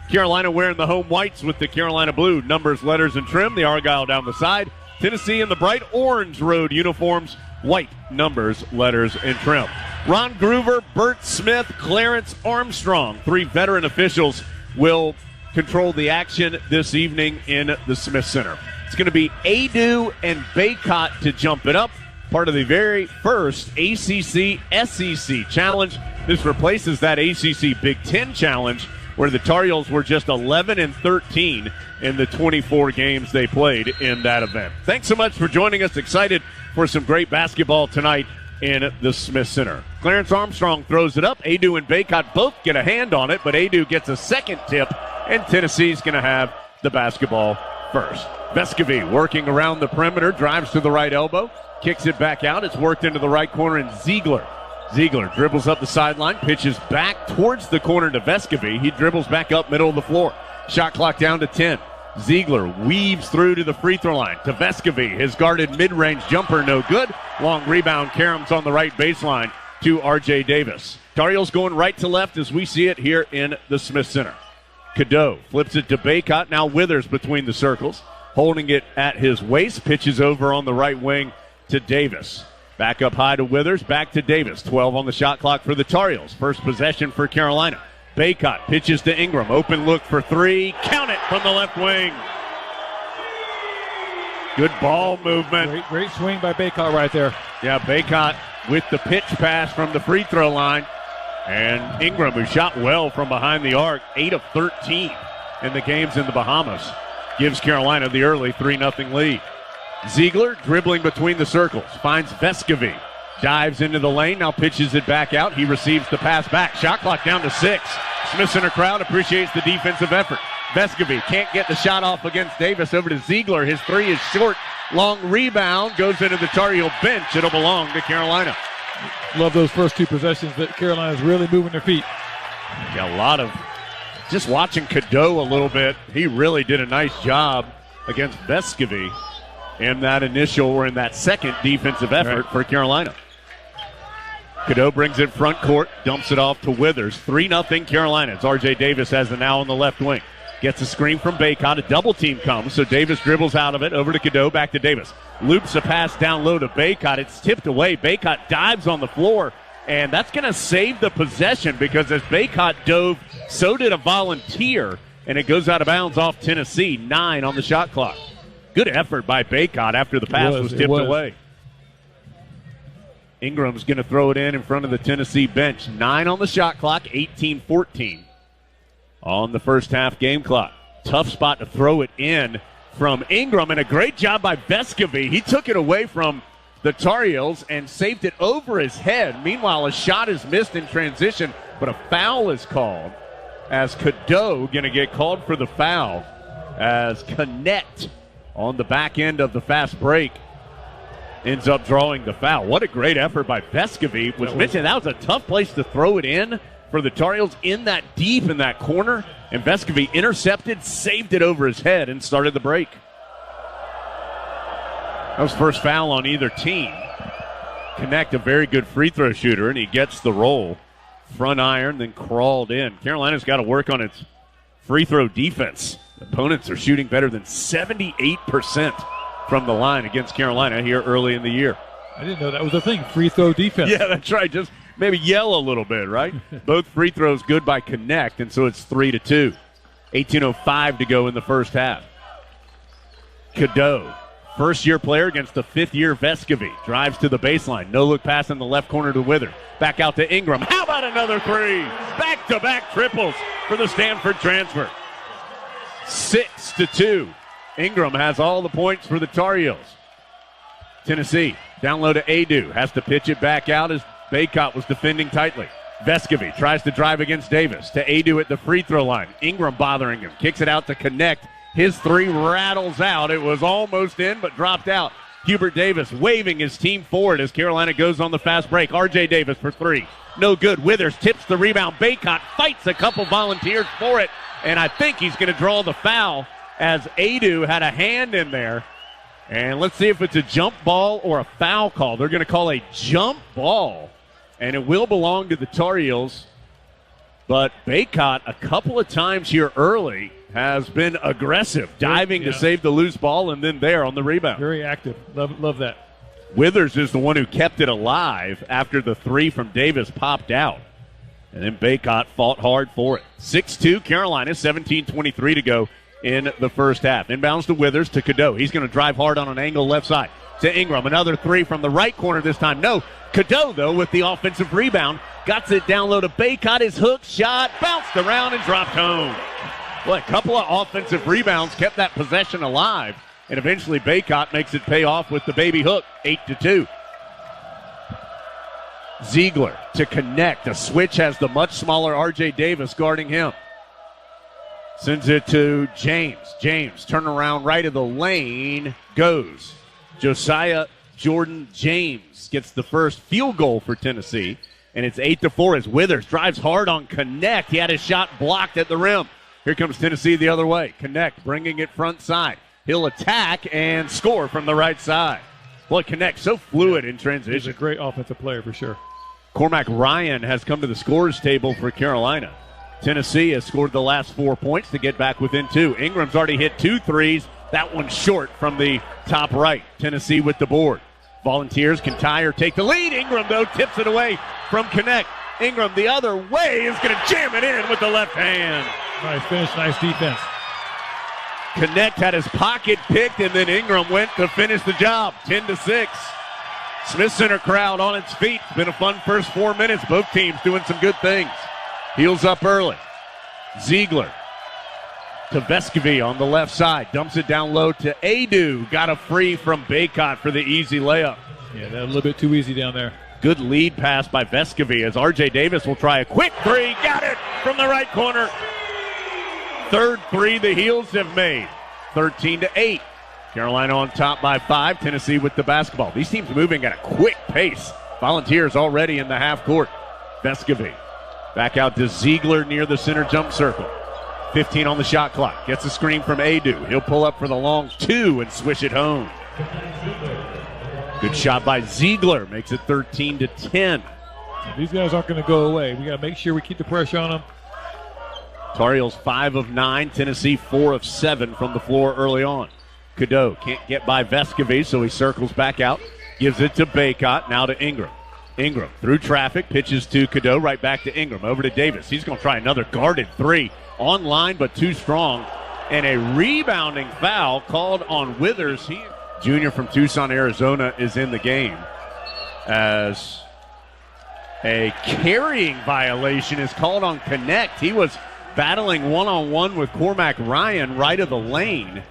Carolina wearing the home whites with the Carolina blue numbers, letters, and trim. The Argyle down the side. Tennessee in the bright orange road uniforms, white numbers, letters, and trim. Ron Groover, Bert Smith, Clarence Armstrong, 3 veteran officials will control the action this evening in the Smith Center. It's going to be Adu and Baycott to jump it up, part of the very first ACC-SEC challenge. This replaces that ACC Big Ten challenge where the Tar Heels were just 11-13 in the 24 games they played in that event. Thanks so much for joining us. Excited for some great basketball tonight in the Smith Center. Clarence Armstrong throws it up. Adu and Baycott both get a hand on it, but Adu gets a second tip, and Tennessee's going to have the basketball first. Vescovy working around the perimeter, drives to the right elbow, kicks it back out. It's worked into the right corner, and Ziegler dribbles up the sideline, pitches back towards the corner to Vescovy. He dribbles back up middle of the floor. Shot clock down to 10. Ziegler weaves through to the free throw line to Vescovy. His guarded mid-range jumper no good. Long rebound. Karams on the right baseline to R.J. Davis. Tar Heels going right to left as we see it here in the Smith Center. Cadeau flips it to Baycott. Now Withers between the circles, holding it at his waist. Pitches over on the right wing to Davis. Back up high to Withers, back to Davis. 12 on the shot clock for the Tar Heels. First possession for Carolina. Baycott pitches to Ingram. Open look for 3. Count it from the left wing. Good ball movement. Great swing by Baycott right there. Yeah, Baycott with the pitch pass from the free throw line. And Ingram, who shot well from behind the arc, 8 of 13 in the games in the Bahamas, gives Carolina the early 3-0 lead. Ziegler dribbling between the circles, finds Vescovy. Dives into the lane, now pitches it back out. He receives the pass back. Shot clock down to 6. Smith Center crowd appreciates the defensive effort. Vescovy can't get the shot off against Davis. Over to Ziegler. His 3 is short. Long rebound goes into the Tar Heel bench. It'll belong to Carolina. Love those first 2 possessions that Carolina's really moving their feet. Got a lot of just watching Cadeau a little bit. He really did a nice job against Vescovy in that initial or in that second defensive effort for Carolina. Cadeau brings it front court, dumps it off to Withers. 3-0 Carolina. It's R.J. Davis has the now on the left wing. Gets a screen from Baycott. A double team comes, so Davis dribbles out of it. Over to Cadeau, back to Davis. Loops a pass down low to Baycott. It's tipped away. Baycott dives on the floor, and that's going to save the possession because as Baycott dove, so did a volunteer, and it goes out of bounds off Tennessee. 9 on the shot clock. Good effort by Baycott after the pass was tipped away. Ingram's going to throw it in front of the Tennessee bench. 9 on the shot clock, 18-14 on the first half game clock. Tough spot to throw it in from Ingram, and a great job by Vescovy. He took it away from the Tar Heels and saved it over his head. Meanwhile, a shot is missed in transition, but a foul is called as Cadeau going to get called for the foul as Connect on the back end of the fast break ends up drawing the foul. What a great effort by Vescovy. That was a tough place to throw it in for the Tar Heels in that deep in that corner. And Vescovy intercepted, saved it over his head, and started the break. That was first foul on either team. Connect, a very good free throw shooter, and he gets the roll. Front iron, then crawled in. Carolina's got to work on its free throw defense. Opponents are shooting better than 78% from the line against Carolina here early in the year. I didn't know that was a thing, free throw defense. Yeah, that's right. Just maybe yell a little bit, right? Both free throws good by Connect, and so it's 3-2. 18:05 to go in the first half. Cadeau, first-year player against the fifth-year Vescovy. Drives to the baseline. No-look pass in the left corner to Withers. Back out to Ingram. How about another 3? Back-to-back triples for the Stanford transfer. 6-2. Ingram has all the points for the Tar Heels. Tennessee, down low to Adu. Has to pitch it back out as Baycott was defending tightly. Vescovy tries to drive against Davis. To Adu at the free throw line. Ingram bothering him. Kicks it out to Connect. His 3 rattles out. It was almost in, but dropped out. Hubert Davis waving his team forward as Carolina goes on the fast break. R.J. Davis for 3. No good. Withers tips the rebound. Baycott fights a couple volunteers for it, and I think he's going to draw the foul as Adu had a hand in there. And let's see if it's a jump ball or a foul call. They're going to call a jump ball, and it will belong to the Tar Heels. But Baycott, a couple of times here early, has been aggressive, diving to save the loose ball, and then there on the rebound. Very active. Love that. Withers is the one who kept it alive after the three from Davis popped out. And then Baycott fought hard for it. 6-2 Carolina, 17:23 to go in the first half. Inbounds to Withers to Cadeau. He's going to drive hard on an angle left side. To Ingram, another three from the right corner this time. No, Cadeau, though, with the offensive rebound. Got it down low to Baycott. His hook shot bounced around and dropped home. Well, a couple of offensive rebounds kept that possession alive. And eventually Baycott makes it pay off with the baby hook, 8-2. Ziegler to connect. A switch has the much smaller R.J. Davis guarding him. Sends it to James. James, turn around right of the lane, goes. Josiah Jordan James gets the first field goal for Tennessee, and it's 8-4 as Withers drives hard on Connect. He had his shot blocked at the rim. Here comes Tennessee the other way. Connect bringing it front side. He'll attack and score from the right side. Well, Connect so fluid in transition. He's a great offensive player for sure. Cormac Ryan has come to the scorers table for Carolina. Tennessee has scored the last 4 points to get back within 2. Ingram's already hit 2 threes. That one's short from the top right. Tennessee with the board. Volunteers can tie or take the lead. Ingram, though, tips it away from Connect. Ingram the other way is going to jam it in with the left hand. Nice finish, nice defense. Connect had his pocket picked, and then Ingram went to finish the job. 10-6. Smith Center crowd on its feet. It's been a fun first 4 minutes. Both teams doing some good things. Heels up early. Ziegler to Vescovy on the left side. Dumps it down low to Adu. Got a free from Baycott for the easy layup. Yeah, that a little bit too easy down there. Good lead pass by Vescovy as R.J. Davis will try a quick three. Got it from the right corner. Third three the Heels have made. 13-8. Carolina on top by 5. Tennessee with the basketball. These teams moving at a quick pace. Volunteers already in the half court. Vescovy back out to Ziegler near the center jump circle. 15 on the shot clock. Gets a screen from Adu. He'll pull up for the long 2 and swish it home. Good shot by Ziegler. Makes it 13-10. These guys aren't going to go away. We got to make sure we keep the pressure on them. Tar Heels 5 of 9. Tennessee 4 of 7 from the floor early on. Cadeau can't get by Vescovy, so he circles back out. Gives it to Baycott. Now to Ingram. Ingram through traffic. Pitches to Cadeau. Right back to Ingram. Over to Davis. He's going to try another guarded three. Online, but too strong. And a rebounding foul called on Withers. Junior from Tucson, Arizona, is in the game as a carrying violation is called on Connect. He was battling one-on-one with Cormac Ryan right of the lane,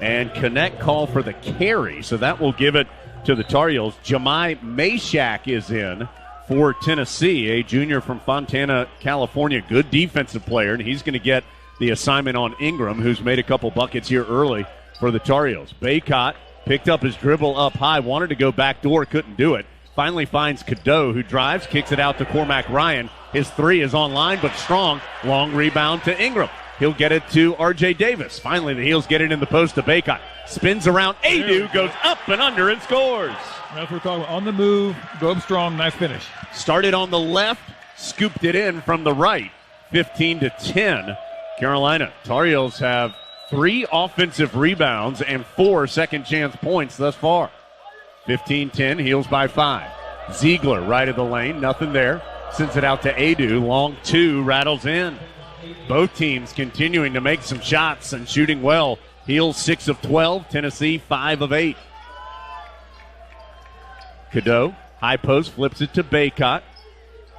and Connect called for the carry, so that will give it to the Tar Heels. Jemai Meshack is in for Tennessee, a junior from Fontana, California. Good defensive player, and he's going to get the assignment on Ingram, who's made a couple buckets here early for the Tar Heels. Baycott picked up his dribble up high, wanted to go back door, couldn't do it. Finally finds Cadeau, who drives, kicks it out to Cormac Ryan. His three is online, but strong. Long rebound to Ingram. He'll get it to R.J. Davis. Finally, the Heels get it in the post to Baycott. Spins around. Adu goes up and under and scores. That's what we're talking about. On the move, go up strong, nice finish. Started on the left, scooped it in from the right. 15-10. Carolina Tar Heels have 3 offensive rebounds and 4 second-chance points thus far. 15-10, Heels by 5. Ziegler right of the lane, nothing there. Sends it out to Adu. Long 2, rattles in. Both teams continuing to make some shots and shooting well. Heels 6 of 12, Tennessee 5 of 8. Cadeau, high post, flips it to Baycott.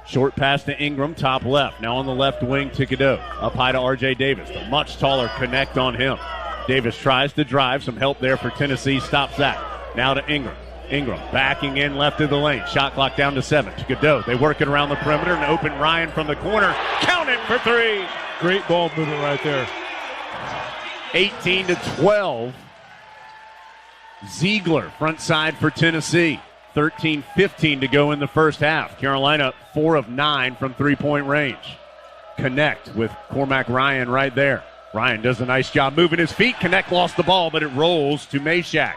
Short pass to Ingram, top left. Now on the left wing to Cadeau. Up high to R.J. Davis. The much taller Connect on him. Davis tries to drive. Some help there for Tennessee. Stops that. Now to Ingram. Ingram backing in left of the lane. Shot clock down to 7. To Cadeau. They work it around the perimeter and open Ryan from the corner. Count it for 3. Great ball movement right there. 18-12. Ziegler, front side for Tennessee. 13-15 to go in the first half. Carolina 4 of 9 from three-point range. Connect with Cormac Ryan right there. Ryan does a nice job moving his feet. Connect lost the ball, but it rolls to Meshack.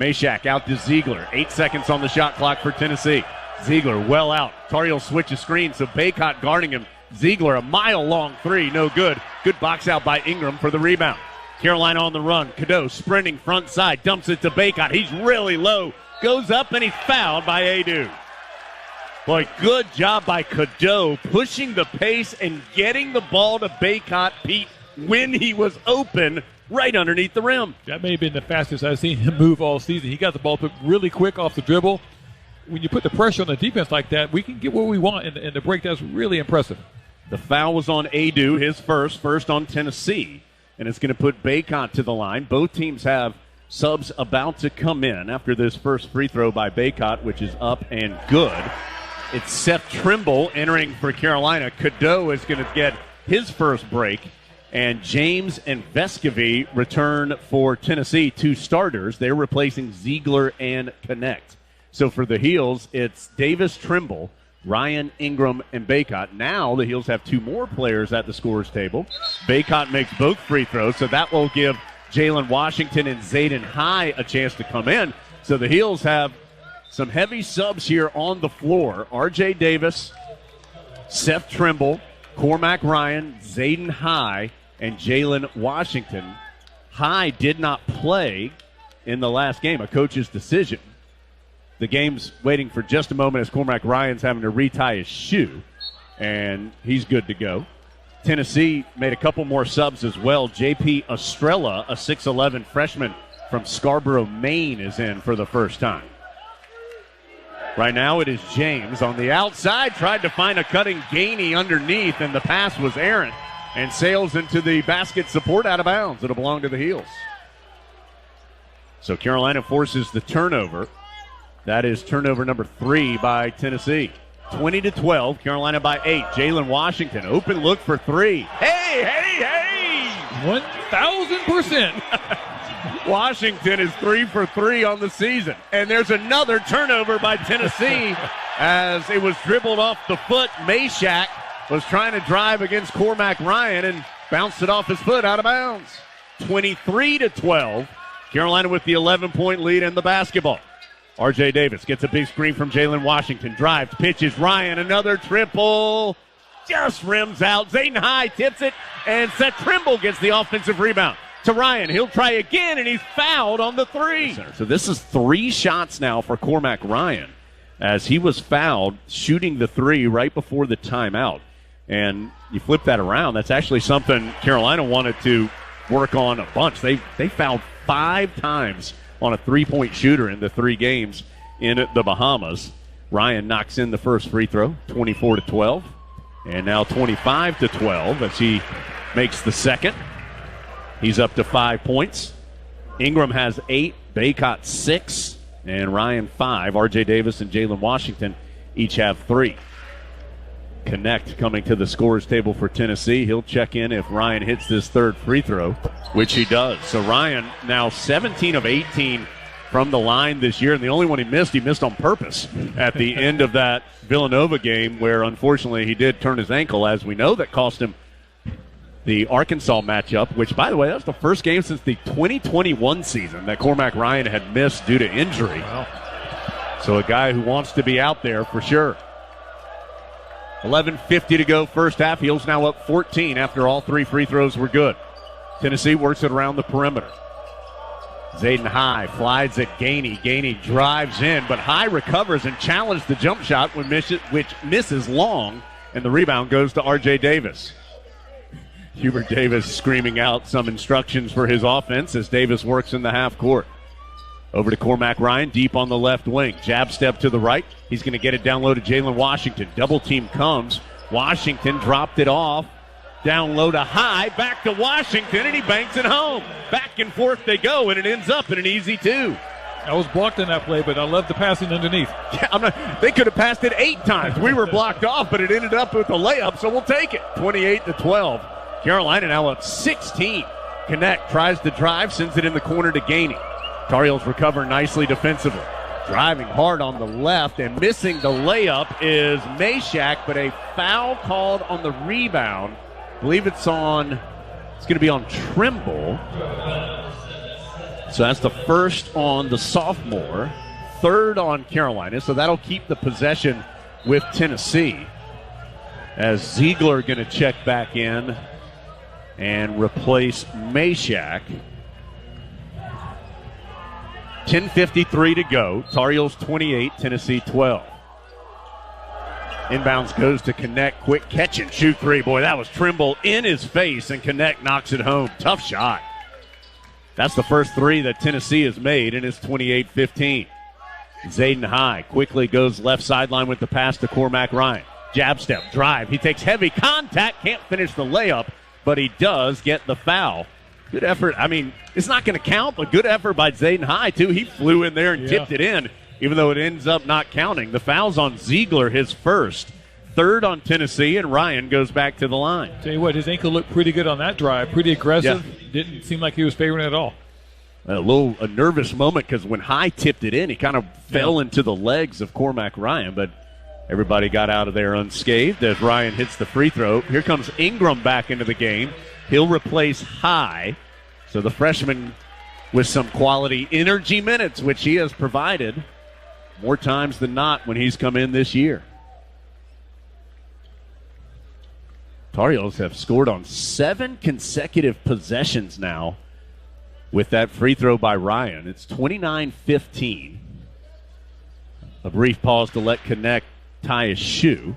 Meshack out to Ziegler. 8 seconds on the shot clock for Tennessee. Ziegler well out. Tar Heels switch a screen, so Baycott guarding him. Ziegler, a mile-long three, no good. Good box out by Ingram for the rebound. Carolina on the run. Cadeau sprinting front side, dumps it to Baycott. He's really low. Goes up and he's fouled by Adu. Boy, good job by Cadeau pushing the pace and getting the ball to Baycott, Pete, when he was open right underneath the rim. That may have been the fastest I've seen him move all season. He got the ball really quick off the dribble. When you put the pressure on the defense like that, we can get what we want in the break. That's really impressive. The foul was on Adu, his first on Tennessee. And it's going to put Baycott to the line. Both teams have subs about to come in after this first free throw by Baycott, which is up and good. It's Seth Trimble entering for Carolina. Cadeau is going to get his first break. And James and Vescovy return for Tennessee, 2 starters. They're replacing Ziegler and Connect. So for the Heels, it's Davis, Trimble, Ryan, Ingram, and Baycott. Now the Heels have 2 more players at the scorer's table. Baycott makes both free throws, so that will give Jalen Washington and Zayden High a chance to come in. So the Heels have some heavy subs here on the floor. R.J. Davis, Seth Trimble, Cormac Ryan, Zayden High, and Jalen Washington. High did not play in the last game, a coach's decision. The game's waiting for just a moment as Cormac Ryan's having to retie his shoe, and he's good to go. Tennessee made a couple more subs as well. J.P. Estrella, a 6'11 freshman from Scarborough, Maine, is in for the first time. Right now it is James on the outside, tried to find a cutting Gainey underneath, and the pass was errant and sails into the basket support out of bounds. It'll belong to the Heels. So Carolina forces the turnover. That is turnover number 3 by Tennessee. 20-12, Carolina by 8. Jalen Washington, open look for 3. Hey! 1,000%. Washington is 3 for 3 on the season. And there's another turnover by Tennessee as it was dribbled off the foot. Meshack was trying to drive against Cormac Ryan and bounced it off his foot out of bounds. 23-12, Carolina with the 11-point lead in the basketball. R.J. Davis gets a big screen from Jalen Washington. Drives, pitches, Ryan, another triple. Just rims out. Zayden High tips it, and Seth Trimble gets the offensive rebound to Ryan. He'll try again, and he's fouled on the 3. So this is 3 shots now for Cormac Ryan as he was fouled shooting the 3 right before the timeout. And you flip that around, that's actually something Carolina wanted to work on a bunch. They fouled 5 times on a 3-point shooter in the 3 games in the Bahamas. Ryan knocks in the first free throw, 24-12. And now 25-12 as he makes the second. He's up to 5 points. Ingram has 8, Baycott 6, and Ryan 5. R.J. Davis and Jalen Washington each have 3. Connect coming to the scorer's table for Tennessee. He'll check in if Ryan hits this 3rd free throw, which he does. So Ryan now 17 of 18 from the line this year, and the only one he missed on purpose at the end of that Villanova game where unfortunately he did turn his ankle, as we know, that cost him the Arkansas matchup, which, by the way, that was the first game since the 2021 season that Cormac Ryan had missed due to injury. Wow. So a guy who wants to be out there for sure. 11:50 to go first half. Heels now up 14 after all 3 free throws were good. Tennessee works it around the perimeter. Zayden High flies at Gainey. Gainey drives in, but High recovers and challenges the jump shot which misses long, and the rebound goes to R.J. Davis. Hubert Davis screaming out some instructions for his offense as Davis works in the half court. Over to Cormac Ryan, deep on the left wing. Jab step to the right. He's going to get it down low to Jalen Washington. Double team comes. Washington dropped it off. Down low to High. Back to Washington, and he banks it home. Back and forth they go, and it ends up in an easy 2. I was blocked in that play, but I love the passing underneath. Yeah, they could have passed it 8 times. We were blocked off, but it ended up with a layup, so we'll take it. 28-12. Carolina now up 16. Connect tries to drive, sends it in the corner to Gainey. Tar Heels recover nicely defensively. Driving hard on the left and missing the layup is Meshack, but a foul called on the rebound. I believe it's going to be on Trimble. So that's the first on the sophomore, 3rd on Carolina. So that'll keep the possession with Tennessee. as Ziegler going to check back in and replace Meshack. 10:53 to go. Tar Heels 28, Tennessee 12. Inbounds goes to Connect. Quick catch and shoot three. Boy, that was Trimble in his face, and Connect knocks it home. Tough shot. That's the first three that Tennessee has made, and it's 28-15. Zayden High quickly goes left sideline with the pass to Cormac Ryan. Jab step, drive. He takes heavy contact. Can't finish the layup, but he does get the foul. Good effort. I mean, it's not going to count, but good effort by Zayden High, too. He flew in there and tipped it in, even though it ends up not counting. The foul's on Ziegler, his first. Third on Tennessee, and Ryan goes back to the line. Tell you what, his ankle looked pretty good on that drive. Pretty aggressive. Yeah. Didn't seem like he was favoring it at all. A nervous moment because when High tipped it in, he kind of fell into the legs of Cormac Ryan, but everybody got out of there unscathed as Ryan hits the free throw. Here comes Ingram back into the game. He'll replace High. So the freshman with some quality energy minutes, which he has provided more times than not when he's come in this year. Tar Heels have scored on 7 consecutive possessions now with that free throw by Ryan. It's 29-15. A brief pause to let Connect tie his shoe.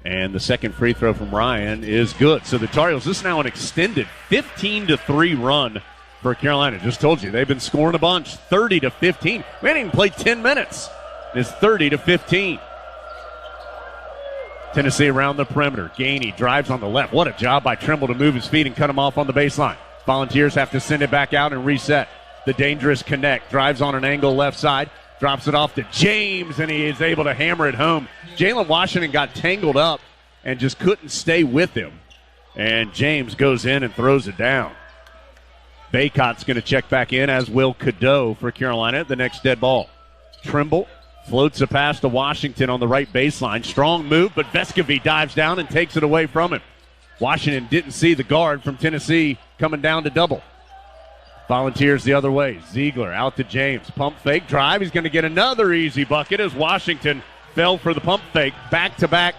And the second free throw from Ryan is good. So the Tar Heels, this is now an extended 15-3 run for Carolina. Just told you, they've been scoring a bunch, 30-15. We haven't even played 10 minutes. It's 30-15. Tennessee around the perimeter. Gainey drives on the left. What a job by Trimble to move his feet and cut him off on the baseline. Volunteers have to send it back out and reset. The dangerous Connect drives on an angle left side. Drops it off to James, and he is able to hammer it home. Jalen Washington got tangled up and just couldn't stay with him. And James goes in and throws it down. Baycott's going to check back in, as will Cadeau for Carolina. The next dead ball. Trimble floats a pass to Washington on the right baseline. Strong move, but Vescovy dives down and takes it away from him. Washington didn't see the guard from Tennessee coming down to double. Volunteers the other way. Ziegler out to James. Pump fake drive. He's going to get another easy bucket as Washington fell for the pump fake. Back-to-back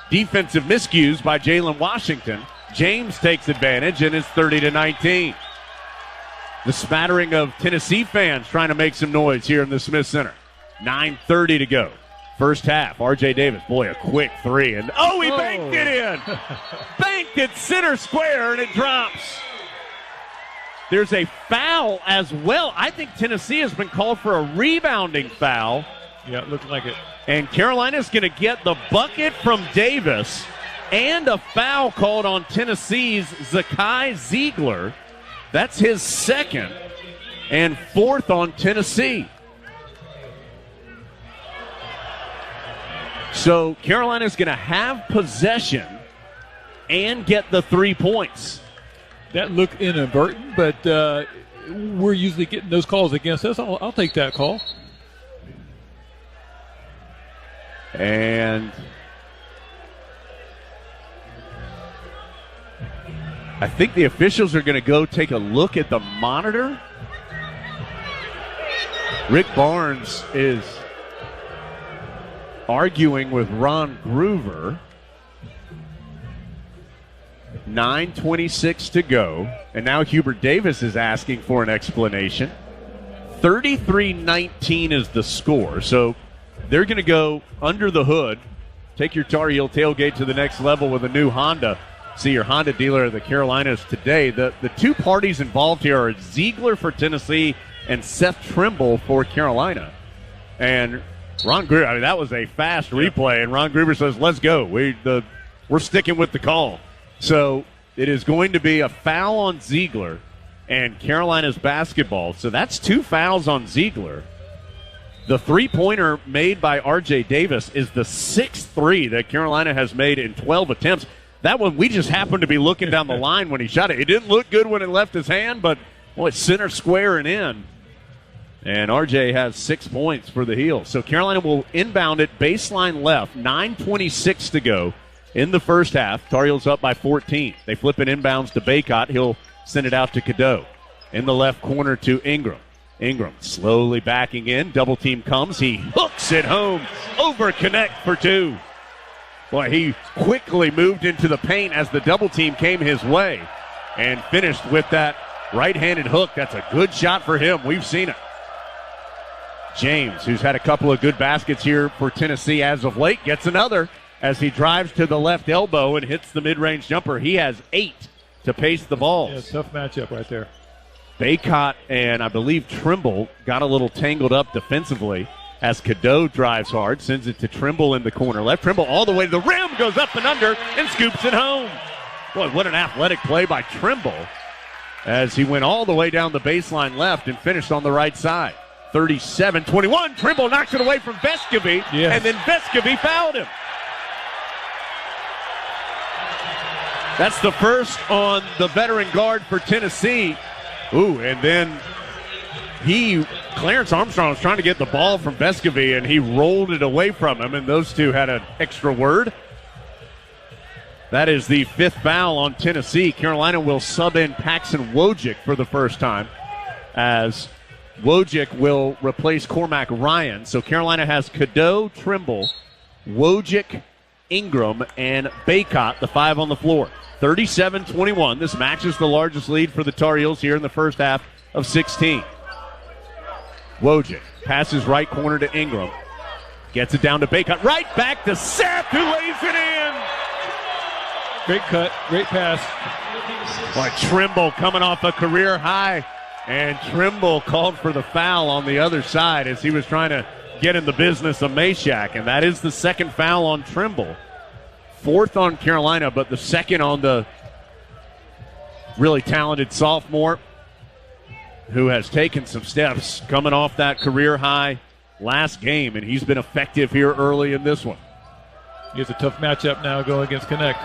defensive miscues by Jalen Washington. James takes advantage, and it's 30-19. The spattering of Tennessee fans trying to make some noise here in the Smith Center. 9:30 to go. First half. R.J. Davis. Boy, a quick three. And he banked it in. Banked it center square, and it drops. There's a foul as well. I think Tennessee has been called for a rebounding foul. Yeah, it looked like it. And Carolina's going to get the bucket from Davis and a foul called on Tennessee's Zakai Ziegler. That's his second and fourth on Tennessee. So Carolina's going to have possession and get the 3 points. That looked inadvertent, but we're usually getting those calls against us. I'll take that call. And I think the officials are going to go take a look at the monitor. Rick Barnes is arguing with Ron Groover. 9:26 to go. And now Hubert Davis is asking for an explanation. 33-19 is the score. So they're going to go under the hood, take your Tar Heel tailgate to the next level with a new Honda. See your Honda dealer of the Carolinas today. The two parties involved here are Ziegler for Tennessee and Seth Trimble for Carolina. And Ron Gruber, that was a fast replay, and Ron Gruber says, let's go. We're sticking with the call. So it is going to be a foul on Ziegler and Carolina's basketball. So that's 2 fouls on Ziegler. The three-pointer made by R.J. Davis is the 6th three that Carolina has made in 12 attempts. That one, we just happened to be looking down the line when he shot it. It didn't look good when it left his hand, but, it's center square and in. And R.J. has 6 points for the Heels. So Carolina will inbound it baseline left, 9:26 to go in the first half. Tar Heels up by 14. They flip it inbounds to Baycott. He'll send it out to Cadeau. In the left corner to Ingram. Ingram slowly backing in. Double team comes. He hooks it home over Connect for 2. Boy, he quickly moved into the paint as the double team came his way and finished with that right-handed hook. That's a good shot for him. We've seen it. James, who's had a couple of good baskets here for Tennessee as of late, gets another as he drives to the left elbow and hits the mid-range jumper. He has 8 to pace the balls. Yeah, tough matchup right there. Baycott and I believe Trimble got a little tangled up defensively as Cadeau drives hard, sends it to Trimble in the corner left. Trimble all the way to the rim, goes up and under, and scoops it home. Boy, what an athletic play by Trimble as he went all the way down the baseline left and finished on the right side. 37-21, Trimble knocks it away from Vescovy, and then Vescovy fouled him. That's the first on the veteran guard for Tennessee. Ooh, and then Clarence Armstrong was trying to get the ball from Vescovy, and he rolled it away from him, and those two had an extra word. That is the 5th foul on Tennessee. Carolina will sub in Paxton Wojcik for the first time, as Wojcik will replace Cormac Ryan. So Carolina has Cadeau, Trimble, Wojcik, Ingram, and Baycott, the 5 on the floor. 37-21. This matches the largest lead for the Tar Heels here in the first half of 16. Wojcik passes right corner to Ingram. Gets it down to Baycott. Right back to Seth, who lays it in. Great cut. Great pass. Boy, Trimble coming off a career high. And Trimble called for the foul on the other side as he was trying to get in the business of Meshack. And that is the 2nd foul on Trimble. 4th on Carolina, but the 2nd on the really talented sophomore who has taken some steps coming off that career high last game, and he's been effective here early in this one. He has a tough matchup now going against Connect.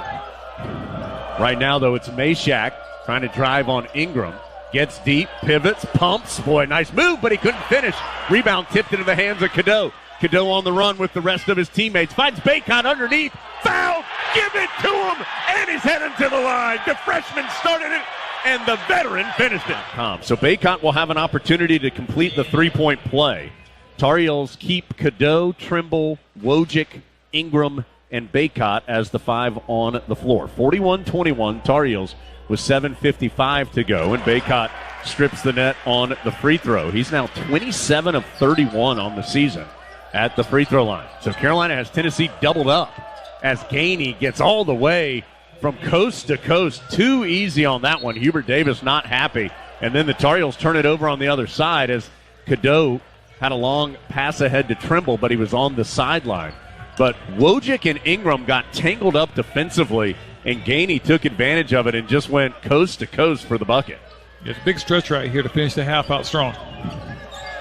Right now, though, it's Meshack trying to drive on Ingram. Gets deep, pivots, pumps. Boy, nice move, but he couldn't finish. Rebound tipped into the hands of Cadeau. Cadeau on the run with the rest of his teammates. Finds Baycott underneath. Foul! Give it to him! And he's heading to the line. The freshman started it, and the veteran finished it. So Baycott will have an opportunity to complete the three-point play. Tar Heels keep Cadeau, Trimble, Wojcik, Ingram, and Baycott as the 5 on the floor. 41-21, Tar Heels with 7:55 to go, and Baycott strips the net on the free throw. He's now 27 of 31 on the season at the free throw line. So Carolina has Tennessee doubled up as Gainey gets all the way from coast to coast. Too easy on that one. Hubert Davis not happy. And then the Tar Heels turn it over on the other side as Cadeau had a long pass ahead to Trimble, but he was on the sideline. But Wojcik and Ingram got tangled up defensively, and Gainey took advantage of it and just went coast to coast for the bucket. It's a big stretch right here to finish the half out strong.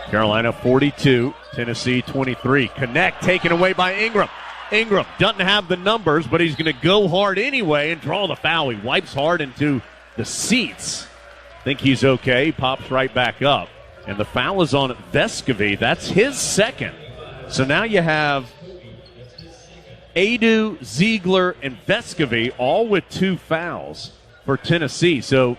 Carolina 42, Tennessee 23. Connect taken away by Ingram. Ingram doesn't have the numbers, but he's going to go hard anyway and draw the foul. He wipes hard into the seats. Think he's okay. He pops right back up. And the foul is on Vescovy. That's his 2nd. So now you have Adu, Ziegler, and Vescovy all with 2 fouls for Tennessee. So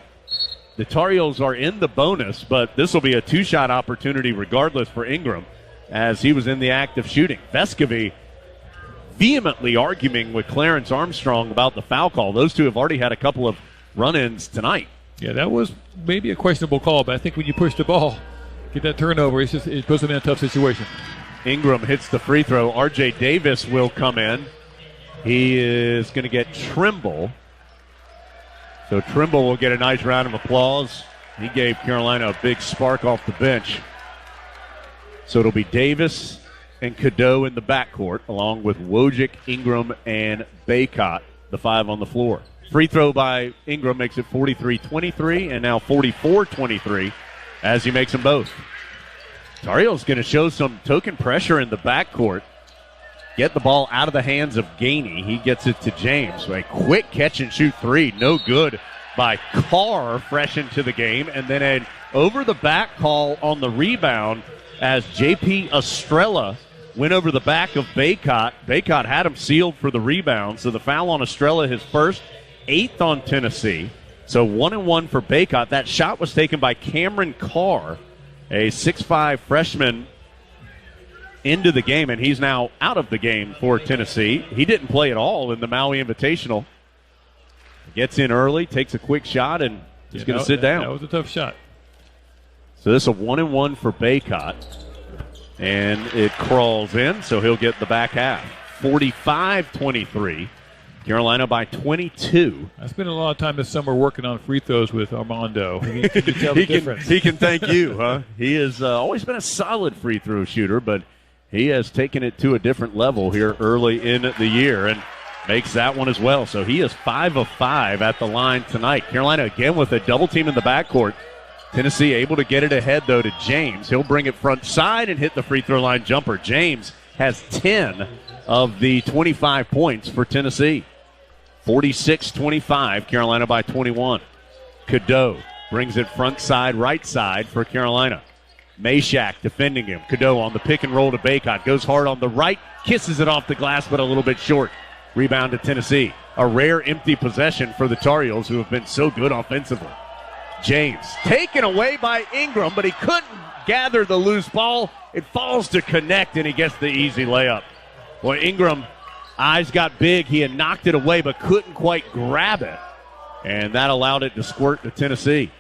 the Tar Heels are in the bonus, but this will be a 2-shot opportunity regardless for Ingram as he was in the act of shooting. Vescovy vehemently arguing with Clarence Armstrong about the foul call. Those two have already had a couple of run-ins tonight. Yeah, that was maybe a questionable call, but I think when you push the ball, get that turnover, it puts them in a tough situation. Ingram hits the free throw. R.J. Davis will come in. He is going to get Trimble. So Trimble will get a nice round of applause. He gave Carolina a big spark off the bench. So it'll be Davis and Cadeau in the backcourt, along with Wojcik, Ingram, and Baycott, the 5 on the floor. Free throw by Ingram makes it 43-23, and now 44-23 as he makes them both. Tar Heels going to show some token pressure in the backcourt. Get the ball out of the hands of Gainey. He gets it to James. A quick catch-and-shoot 3. No good by Carr, fresh into the game. And then an over-the-back call on the rebound as J.P. Estrella went over the back of Baycott. Baycott had him sealed for the rebound. So the foul on Estrella, his first, 8th on Tennessee. So 1-1 for Baycott. That shot was taken by Cameron Carr, a 6'5 freshman into the game, and he's now out of the game for Tennessee. He didn't play at all in the Maui Invitational. Gets in early, takes a quick shot, and is going to sit down. That was a tough shot. So this is a 1-1 for Baycott. And it crawls in, so he'll get the back half. 45-23. Carolina by 22. I spent a lot of time this summer working on free throws with Armando. Can you tell the difference? He can thank you, huh? He has always been a solid free throw shooter, but he has taken it to a different level here early in the year and makes that one as well. So he is 5 of 5 at the line tonight. Carolina again with a double team in the backcourt. Tennessee able to get it ahead, though, to James. He'll bring it front side and hit the free throw line jumper. James has 10 of the 25 points for Tennessee. 46-25, Carolina by 21. Cadeau brings it front side, right side for Carolina. Meshack defending him. Cadeau on the pick and roll to Baycott. Goes hard on the right, kisses it off the glass, but a little bit short. Rebound to Tennessee. A rare empty possession for the Tar Heels, who have been so good offensively. James taken away by Ingram, but he couldn't gather the loose ball. It falls to Connect, and he gets the easy layup. Boy, Ingram, eyes got big. He had knocked it away, but couldn't quite grab it. And that allowed it to squirt to Tennessee.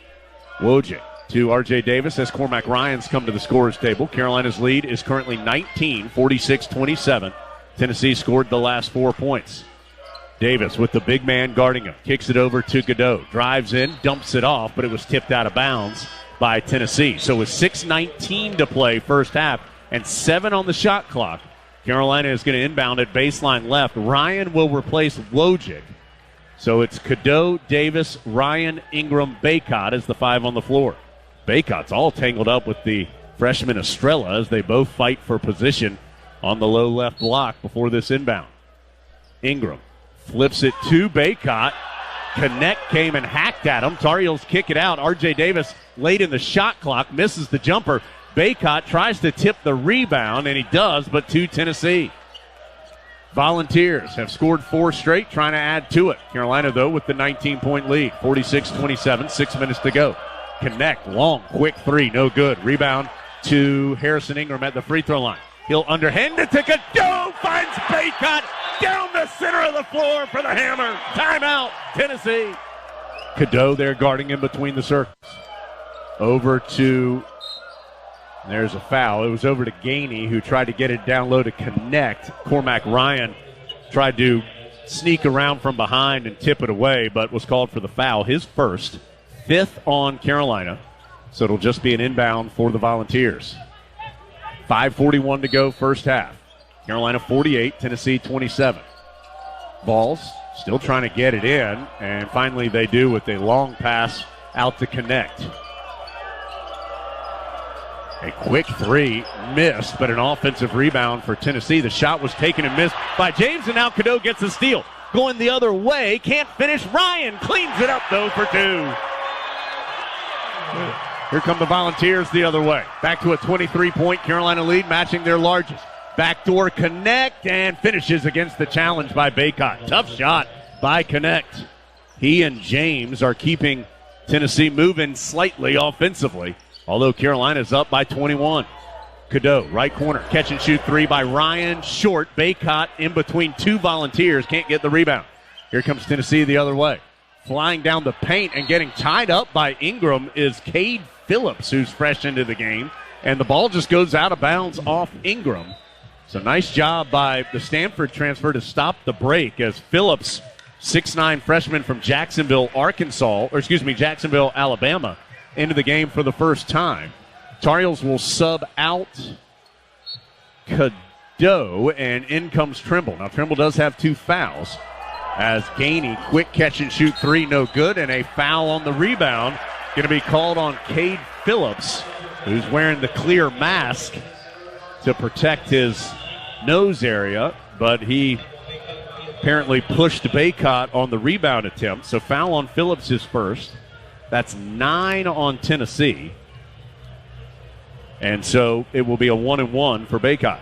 Wojcik to R.J. Davis as Cormac Ryan's come to the scorer's table. Carolina's lead is currently 19, 46-27. Tennessee scored the last 4 points. Davis with the big man guarding him. Kicks it over to Cadeau. Drives in, dumps it off, but it was tipped out of bounds by Tennessee. So with 6:19 to play first half and 7 on the shot clock, Carolina is going to inbound at baseline left. Ryan will replace Wojcik. So it's Cadeau, Davis, Ryan, Ingram, Baycott as the 5 on the floor. Baycott's all tangled up with the freshman Estrella as they both fight for position on the low left block before this inbound. Ingram flips it to Baycott. Connect came and hacked at him. Tar Heels kick it out. R.J. Davis late in the shot clock, misses the jumper. Baycott tries to tip the rebound, and he does, but to Tennessee. Volunteers have scored 4 straight, trying to add to it. Carolina, though, with the 19-point lead. 46-27, 6 minutes to go. Connect, long, quick 3, no good. Rebound to Harrison Ingram at the free throw line. He'll underhand it to Cadeau, finds Baycott down the center of the floor for the hammer. Timeout, Tennessee. Cadeau there guarding him between the circles. Over to, there's a foul. It was over to Gainey, who tried to get it down low to Connect. Cormac Ryan tried to sneak around from behind and tip it away, but was called for the foul. His first, 5th on Carolina. So it'll just be an inbound for the Volunteers. 5:41 to go first half. Carolina 48, Tennessee 27. Vols still trying to get it in, and finally they do with a long pass out to Connect. A quick 3, missed, but an offensive rebound for Tennessee. The shot was taken and missed by James, and now Cadeau gets a steal. Going the other way, can't finish. Ryan cleans it up, though, for 2. Here come the Volunteers the other way. Back to a 23-point Carolina lead, matching their largest. Backdoor Connect, and finishes against the challenge by Baycott. Tough shot by Connect. He and James are keeping Tennessee moving slightly offensively, although Carolina's up by 21. Cadeau, right corner, catch and shoot 3 by Ryan. Short, Baycott in between 2 Volunteers, can't get the rebound. Here comes Tennessee the other way. Flying down the paint and getting tied up by Ingram is Cade Phillips, who's fresh into the game. And the ball just goes out of bounds off Ingram. So nice job by the Stanford transfer to stop the break as Phillips, 6'9" freshman from Jacksonville, Jacksonville, Alabama, into the game for the first time. Tar Heels will sub out Cadeau, and in comes Trimble. Now, Trimble does have 2 fouls. As Gainey, quick catch and shoot 3, no good, and a foul on the rebound. Going to be called on Cade Phillips, who's wearing the clear mask to protect his nose area, but he apparently pushed Baycott on the rebound attempt. So foul on Phillips, his first. That's 9 on Tennessee. And so it will be a 1-and-1 for Baycott.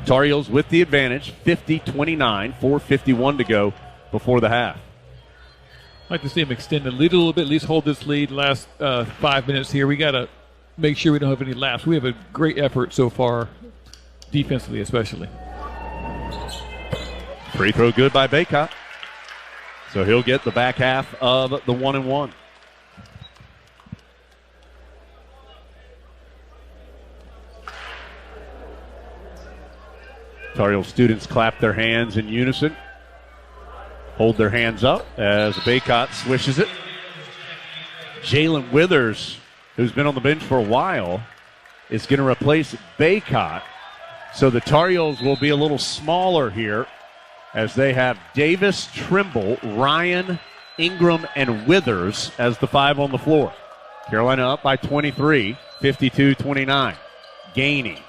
Tar Heels with the advantage, 50-29, 4:51 to go before the half. I'd like to see him extend the lead a little bit, at least hold this lead last 5 minutes here. We got to make sure we don't have any laps. We have a great effort so far, defensively especially. Free throw good by Baycott. So he'll get the back half of the 1-and-1. Tar Heel students clap their hands in unison. Hold their hands up as Baycott swishes it. Jalen Withers, who's been on the bench for a while, is going to replace Baycott. So the Tar Heels will be a little smaller here as they have Davis, Trimble, Ryan, Ingram, and Withers as the 5 on the floor. Carolina up by 23, 52-29. Gainey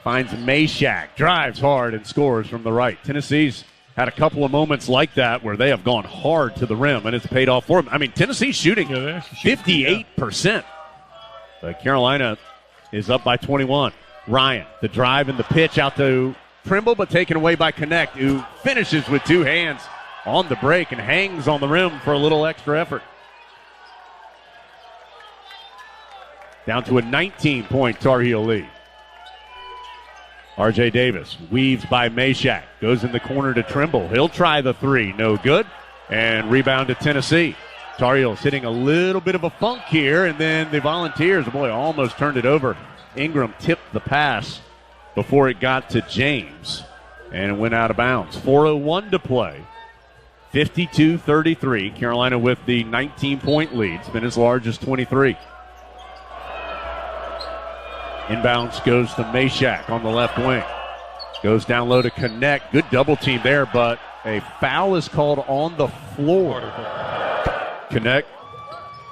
finds Meshack, drives hard, and scores from the right. Tennessee's had a couple of moments like that where they have gone hard to the rim, and it's paid off for them. I mean, Tennessee's shooting 58%. But Carolina is up by 21. Ryan, the drive and the pitch out to Trimble, but taken away by Connect, who finishes with 2 hands on the break and hangs on the rim for a little extra effort. Down to a 19-point Tar Heel lead. R.J. Davis weaves by Meshack, goes in the corner to Trimble. He'll try the 3, no good, and rebound to Tennessee. Tar Heels hitting a little bit of a funk here, and then the Volunteers, boy, almost turned it over. Ingram tipped the pass before it got to James, and it went out of bounds. 4:01 to play. 52-33. Carolina with the 19-point lead. It's been as large as 23. Inbounds goes to Meshack on the left wing. Goes down low to Connect. Good double team there, but a foul is called on the floor. Connect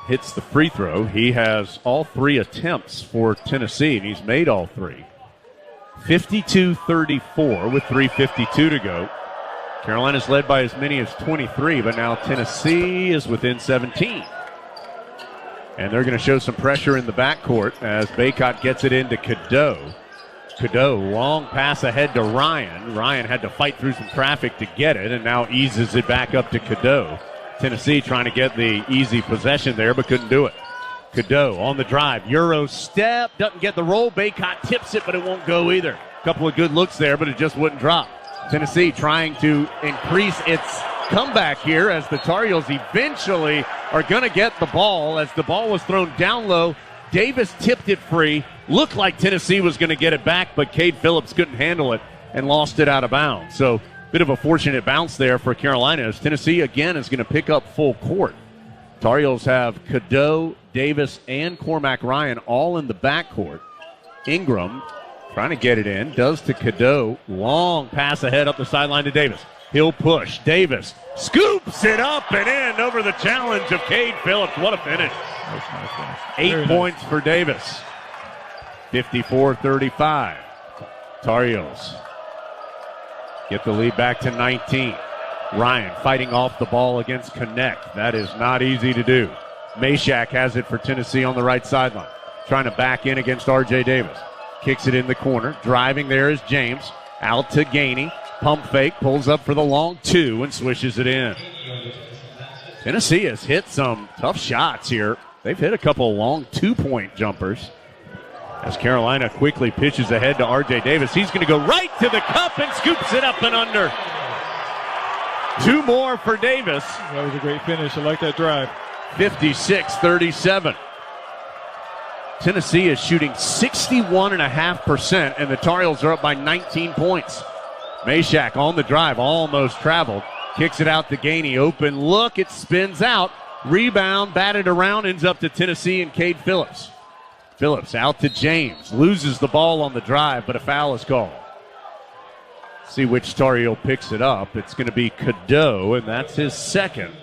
hits the free throw. He has all 3 attempts for Tennessee, and he's made all 3. 52-34 with 3:52 to go. Carolina's led by as many as 23, but now Tennessee is within 17. And they're going to show some pressure in the backcourt as Baycott gets it into Cadeau. Cadeau, long pass ahead to Ryan. Ryan had to fight through some traffic to get it, and now eases it back up to Cadeau. Tennessee trying to get the easy possession there, but couldn't do it. Cadeau on the drive. Euro step. Doesn't get the roll. Baycott tips it, but it won't go either. Couple of good looks there, but it just wouldn't drop. Tennessee trying to increase its comeback here as the Tar Heels eventually are going to get the ball as the ball was thrown down low. Davis tipped it free. Looked like Tennessee was going to get it back, but Cade Phillips couldn't handle it and lost it out of bounds. So bit of a fortunate bounce there for Carolina as Tennessee again is going to pick up full court. Tar Heels have Cadeau, Davis, and Cormac Ryan all in the backcourt. Ingram trying to get it in, does to Cadeau. Long pass ahead up the sideline to Davis. He'll push. Davis scoops it up and in over the challenge of Cade Phillips. What a finish. Nice. 8 points for Davis. 54-35. Tar Heels get the lead back to 19. Ryan fighting off the ball against Connect. That is not easy to do. Meshack has it for Tennessee on the right sideline. Trying to back in against R.J. Davis. Kicks it in the corner. Driving there is James. Out to Gainey. Pump fake. Pulls up for the long 2 and swishes it in. Tennessee has hit some tough shots here. They've hit a couple of long 2-point jumpers. As Carolina quickly pitches ahead to R.J. Davis. He's going to go right to the cup and scoops it up and under. 2 more for Davis. That was a great finish. I like that drive. 56-37. Tennessee is shooting 61.5%, and the Tar Heels are up by 19 points. Meshack on the drive, almost traveled. Kicks it out to Gainey. Open look. It spins out. Rebound, batted around, ends up to Tennessee and Cade Phillips. Phillips out to James. Loses the ball on the drive, but a foul is called. See which Tar Heel picks it up. It's going to be Cadeau, and that's his second.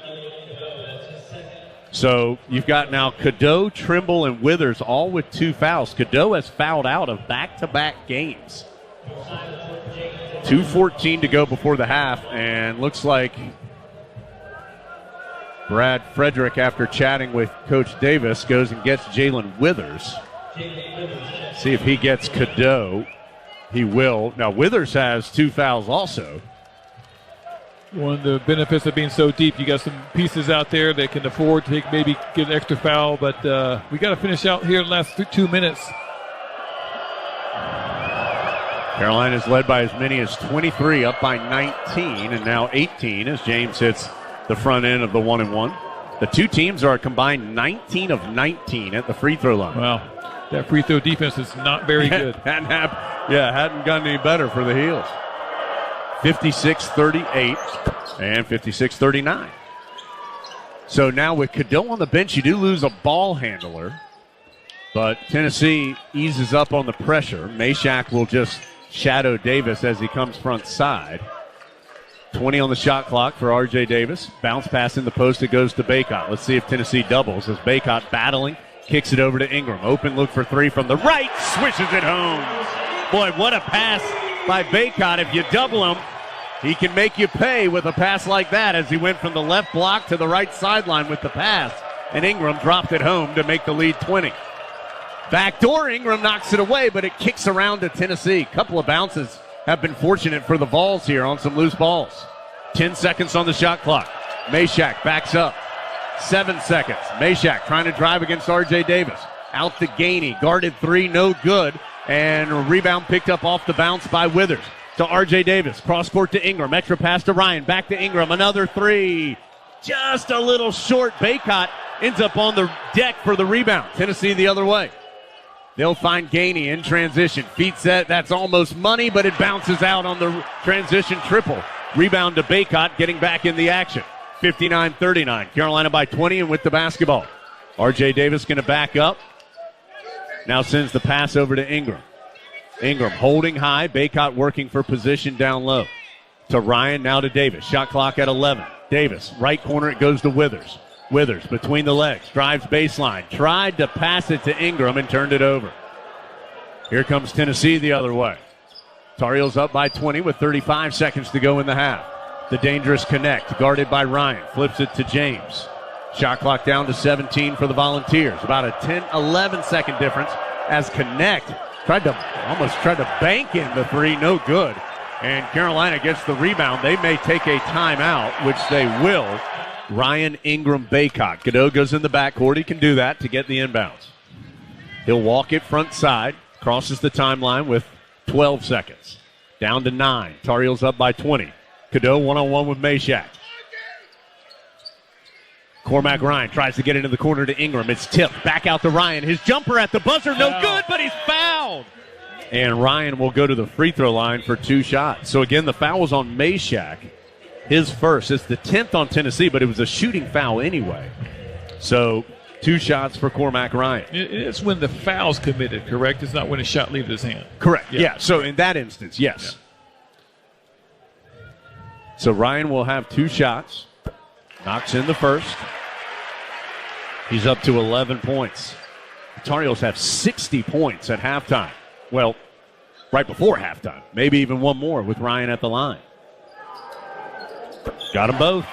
So you've got now Cadeau, Trimble, and Withers all with 2 fouls. Cadeau has fouled out of back-to-back games. 2:14 to go before the half, and looks like Brad Frederick, after chatting with Coach Davis, goes and gets Jalen Withers. See if he gets Cadeau. He will. Now, Withers has 2 fouls also. One of the benefits of being so deep, you got some pieces out there that can afford to maybe get an extra foul, but we got to finish out here in the last 2 minutes. Carolina's led by as many as 23, up by 19, and now 18 as James hits the front end of the 1-and-1. The two teams are a combined 19 of 19 at the free throw line. Wow, that free throw defense is not very good. hadn't gotten any better for the Heels. 56-38 and 56-39. So now with Cadeau on the bench, you do lose a ball handler, but Tennessee eases up on the pressure. Meshack will just shadow Davis as he comes front side. 20 on the shot clock for R.J. Davis. Bounce pass in the post. It goes to Baycott. Let's see if Tennessee doubles as Baycott battling. Kicks it over to Ingram. Open look for three from the right. Swishes it home. Boy, what a pass by Baycott. If you double him, he can make you pay with a pass like that as he went from the left block to the right sideline with the pass. And Ingram dropped it home to make the lead 20. Backdoor, Ingram knocks it away, but it kicks around to Tennessee. Couple of bounces have been fortunate for the Vols here on some loose balls. 10 seconds on the shot clock. Meshack backs up. 7 seconds. Meshack trying to drive against R.J. Davis. Out to Gainey. Guarded three, no good. And a rebound picked up off the bounce by Withers. To R.J. Davis. Cross court to Ingram. Extra pass to Ryan. Back to Ingram. Another three. Just a little short. Baycott ends up on the deck for the rebound. Tennessee the other way. They'll find Gainey in transition. Feet set. That's almost money, but it bounces out on the transition triple. Rebound to Baycott, getting back in the action. 59-39. Carolina by 20 and with the basketball. R.J. Davis going to back up. Now sends the pass over to Ingram. Ingram holding high. Baycott working for position down low. To Ryan, now to Davis. Shot clock at 11. Davis, right corner, it goes to Withers. Withers between the legs, drives baseline, tried to pass it to Ingram and turned it over. Here comes Tennessee the other way. Tar Heels up by 20 with 35 seconds to go in the half. The dangerous connect, guarded by Ryan, flips it to James. Shot clock down to 17 for the Volunteers. About a 10-11 second difference as Connect almost tried to bank in the three, no good. And Carolina gets the rebound. They may take a timeout, which they will. Ryan, Ingram, Baycott. Cadeau goes in the backcourt. He can do that to get the inbounds. He'll walk it front side. Crosses the timeline with 12 seconds. Down to 9. Tar Heels up by 20. Cadeau one-on-one with Meshack. Cormac Ryan tries to get into the corner to Ingram. It's tipped. Back out to Ryan. His jumper at the buzzer. No good, but he's fouled. And Ryan will go to the free throw line for 2 shots. So again, the foul was on Meshack. His first. It's the 10th on Tennessee, but it was a shooting foul anyway. So 2 shots for Cormac Ryan. It's when the foul's committed, correct? It's not when a shot leaves his hand. Correct. Yeah. So in that instance, yes. Yeah. So Ryan will have 2 shots. Knocks in the first. He's up to 11 points. The Tar Heels have 60 points at halftime. Well, right before halftime. Maybe even one more with Ryan at the line. Got them both.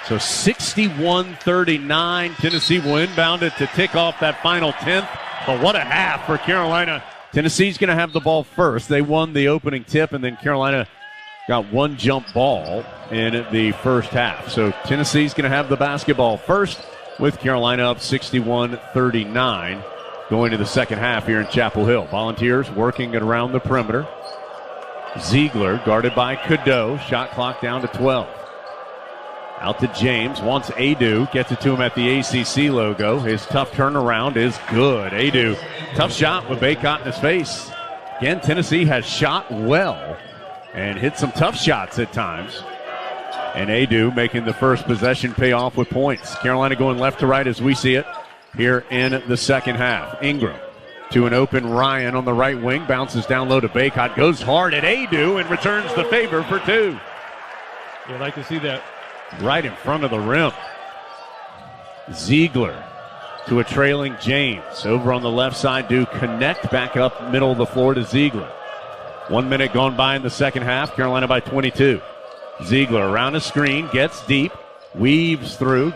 So 61-39. Tennessee will inbound it to tick off that final 10th. But what a half for Carolina. Tennessee's going to have the ball first. They won the opening tip, and then Carolina got 1 jump ball in the first half. So Tennessee's going to have the basketball first with Carolina up 61-39 going to the second half here in Chapel Hill. Volunteers working it around the perimeter. Ziegler guarded by Cadeau. Shot clock down to 12. Out to James, wants Adu, gets it to him at the ACC logo. His tough turnaround is good. Adu, tough shot with Baycott in his face. Again, Tennessee has shot well and hit some tough shots at times. And Adu making the first possession pay off with points. Carolina going left to right as we see it here in the second half. Ingram to an open Ryan on the right wing, bounces down low to Baycott, goes hard at Adu and returns the favor for 2. You'd like to see that. Right in front of the rim. Ziegler to a trailing James. Over on the left side, do connect back up middle of the floor to Ziegler. 1 minute gone by in the second half. Carolina by 22. Ziegler around a screen, gets deep, weaves through,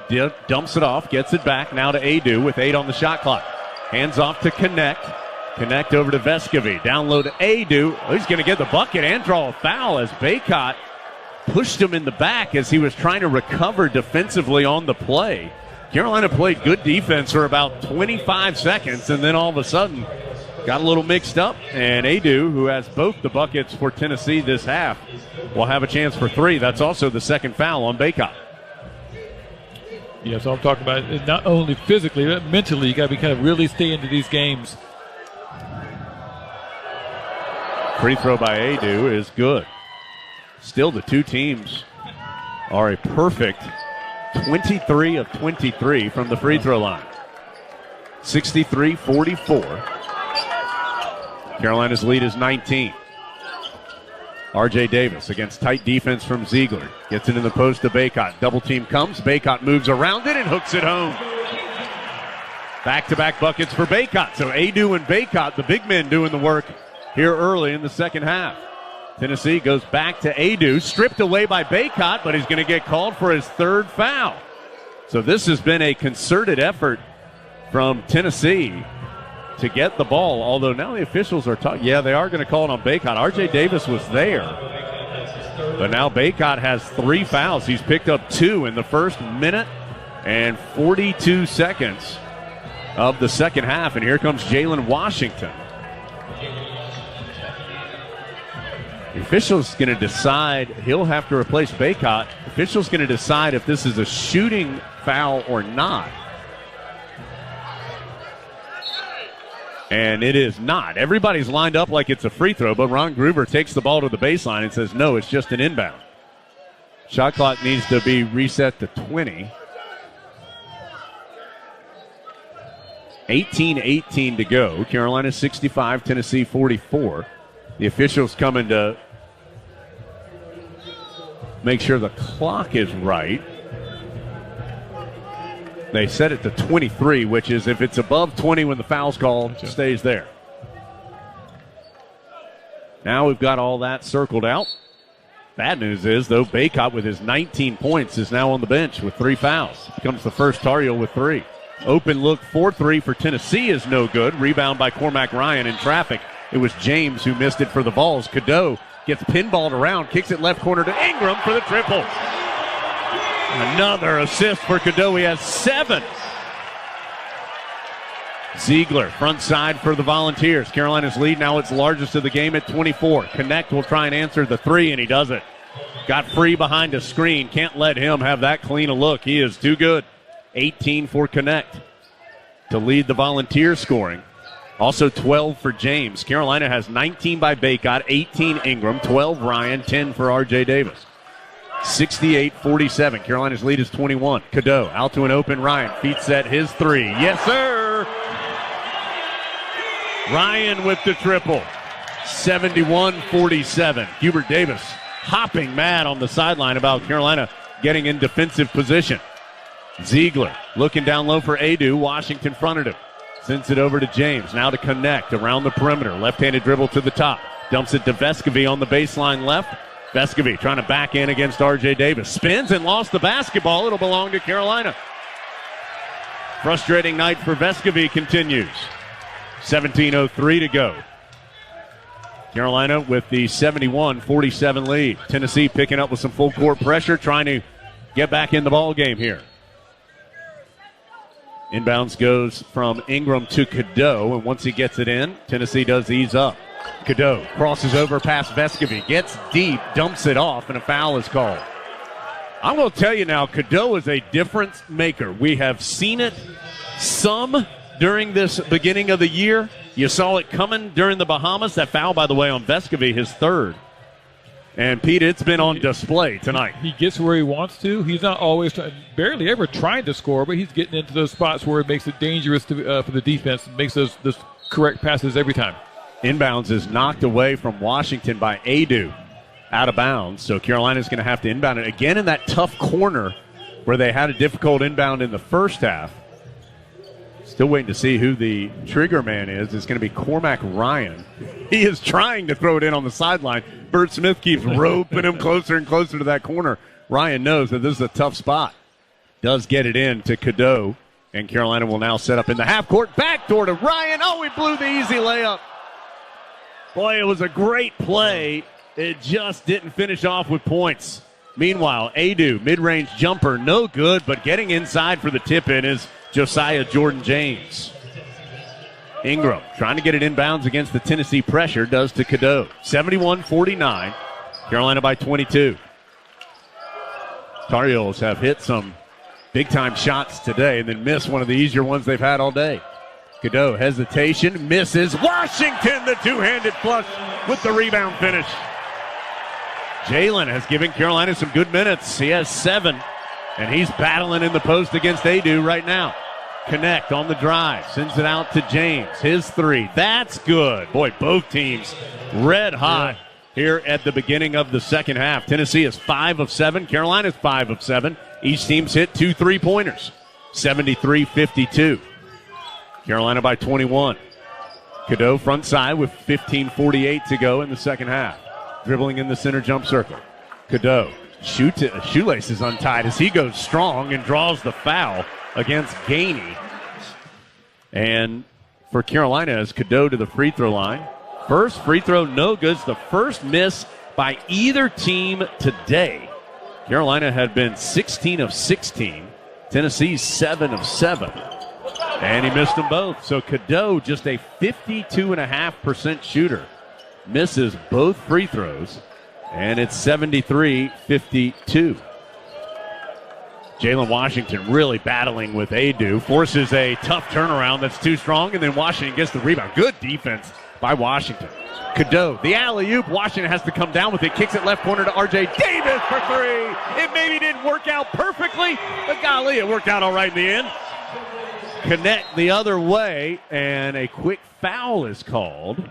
dumps it off, gets it back. Now to Adu with 8 on the shot clock. Hands off to Connect. Connect over to Vescovy. Down low to Adu. Oh, he's going to get the bucket and draw a foul as Baycott pushed him in the back as he was trying to recover defensively on the play. Carolina played good defense for about 25 seconds, and then all of a sudden got a little mixed up. And Adu, who has both the buckets for Tennessee this half, will have a chance for 3. That's also the second foul on Baycott. Yeah, so I'm talking about it not only physically, but mentally. You got to be kind of really stay into these games. Free throw by Adu is good. Still, the two teams are a perfect 23 of 23 from the free throw line. 63-44. Carolina's lead is 19. R.J. Davis against tight defense from Ziegler. Gets it in the post to Baycott. Double team comes. Baycott moves around it and hooks it home. Back-to-back buckets for Baycott. So Adu and Baycott, the big men, doing the work here early in the second half. Tennessee goes back to Adu, stripped away by Baycott, but he's going to get called for his 3rd foul. So this has been a concerted effort from Tennessee to get the ball, although now the officials are talking. Yeah, they are going to call it on Baycott. R.J. Davis was there, but now Baycott has 3 fouls. He's picked up 2 in the first minute and 42 seconds of the second half, and here comes Jalen Washington. The official's going to decide. He'll have to replace Baycott. The official's going to decide if this is a shooting foul or not. And it is not. Everybody's lined up like it's a free throw, but Ron Gruber takes the ball to the baseline and says, no, it's just an inbound. Shot clock needs to be reset to 20. 18-18 to go. Carolina 65, Tennessee 44. The officials coming to make sure the clock is right. They set it to 23, which is if it's above 20 when the foul's called, it stays there. Now we've got all that circled out. Bad news is, though, Baycott with his 19 points is now on the bench with 3 fouls. Becomes the first Tar Heel with 3. Open look 4-3 for Tennessee is no good. Rebound by Cormac Ryan in traffic. It was James who missed it for the Vols. Cadeau gets pinballed around, kicks it left corner to Ingram for the triple. Another assist for Cadeau. He has 7. Ziegler, front side for the Volunteers. Carolina's lead now its largest of the game at 24. Connect will try and answer the 3, and he does it. Got free behind a screen. Can't let him have that clean a look. He is too good. 18 for Connect to lead the Volunteers scoring. Also 12 for James. Carolina has 19 by Baycott, 18 Ingram, 12 Ryan, 10 for R.J. Davis. 68-47. Carolina's lead is 21. Cadeau out to an open Ryan. Feet set his 3. Yes, sir. Ryan with the triple. 71-47. Hubert Davis hopping mad on the sideline about Carolina getting in defensive position. Ziegler looking down low for Adu. Washington fronted him. Sends it over to James. Now to Connect around the perimeter. Left-handed dribble to the top. Dumps it to Vescovy on the baseline left. Vescovy trying to back in against R.J. Davis. Spins and lost the basketball. It'll belong to Carolina. Frustrating night for Vescovy continues. 17:03 to go. Carolina with the 71-47 lead. Tennessee picking up with some full court pressure, trying to get back in the ball game here. Inbounds goes from Ingram to Cadeau, and once he gets it in, Tennessee does ease up. Cadeau crosses over past Vescovy, gets deep, dumps it off, and a foul is called. I'm going to tell you now, Cadeau is a difference maker. We have seen it some during this beginning of the year. You saw it coming during the Bahamas. That foul, by the way, on Vescovy, his 3rd. And, Pete, it's been on display tonight. He gets where he wants to. He's not always, barely ever trying to score, but he's getting into those spots where it makes it dangerous to, for the defense. It makes those correct passes every time. Inbounds is knocked away from Washington by Adu. Out of bounds, so Carolina's going to have to inbound it again in that tough corner where they had a difficult inbound in the first half. Still waiting to see who the trigger man is. It's going to be Cormac Ryan. He is trying to throw it in on the sideline. Bert Smith keeps roping him closer and closer to that corner. Ryan knows that this is a tough spot. Does get it in to Cadeau, and Carolina will now set up in the half court. Backdoor to Ryan. Oh, he blew the easy layup. Boy, it was a great play. It just didn't finish off with points. Meanwhile, Adu, mid-range jumper, no good, but getting inside for the tip-in is Josiah Jordan James. Ingram trying to get it inbounds against the Tennessee pressure, does to Cadeau. 71-49, Carolina by 22. Tar Heels have hit some big-time shots today and then missed one of the easier ones they've had all day. Cadeau, hesitation, misses. Washington, the two-handed flush with the rebound finish. Jalen has given Carolina some good minutes. He has 7, and he's battling in the post against Adu right now. Connect on the drive, sends it out to James. His 3, that's good. Boy, both teams red hot here at the beginning of the second half. Tennessee is 5 of 7. Carolina's 5 of 7. Each team's hit 2 3-pointers. 73-52. Carolina by 21. Cadeau front side with 15:48 to go in the second half. Dribbling in the center jump circle. Cadeau shoots it. Shoelace is untied as he goes strong and draws the foul against Gainey. And for Carolina is Cadeau to the free throw line. First free throw, no good. It's the first miss by either team today. Carolina had been 16 of 16. Tennessee 7 of 7. And he missed them both. So Cadeau, just a 52.5% shooter, misses both free throws. And it's 73-52. Jalen Washington really battling with Adu. Forces a tough turnaround that's too strong, and then Washington gets the rebound. Good defense by Washington. Cadeau, the alley-oop. Washington has to come down with it. Kicks it left corner to R.J. Davis for 3. It maybe didn't work out perfectly, but golly, it worked out all right in the end. Connect the other way, and a quick foul is called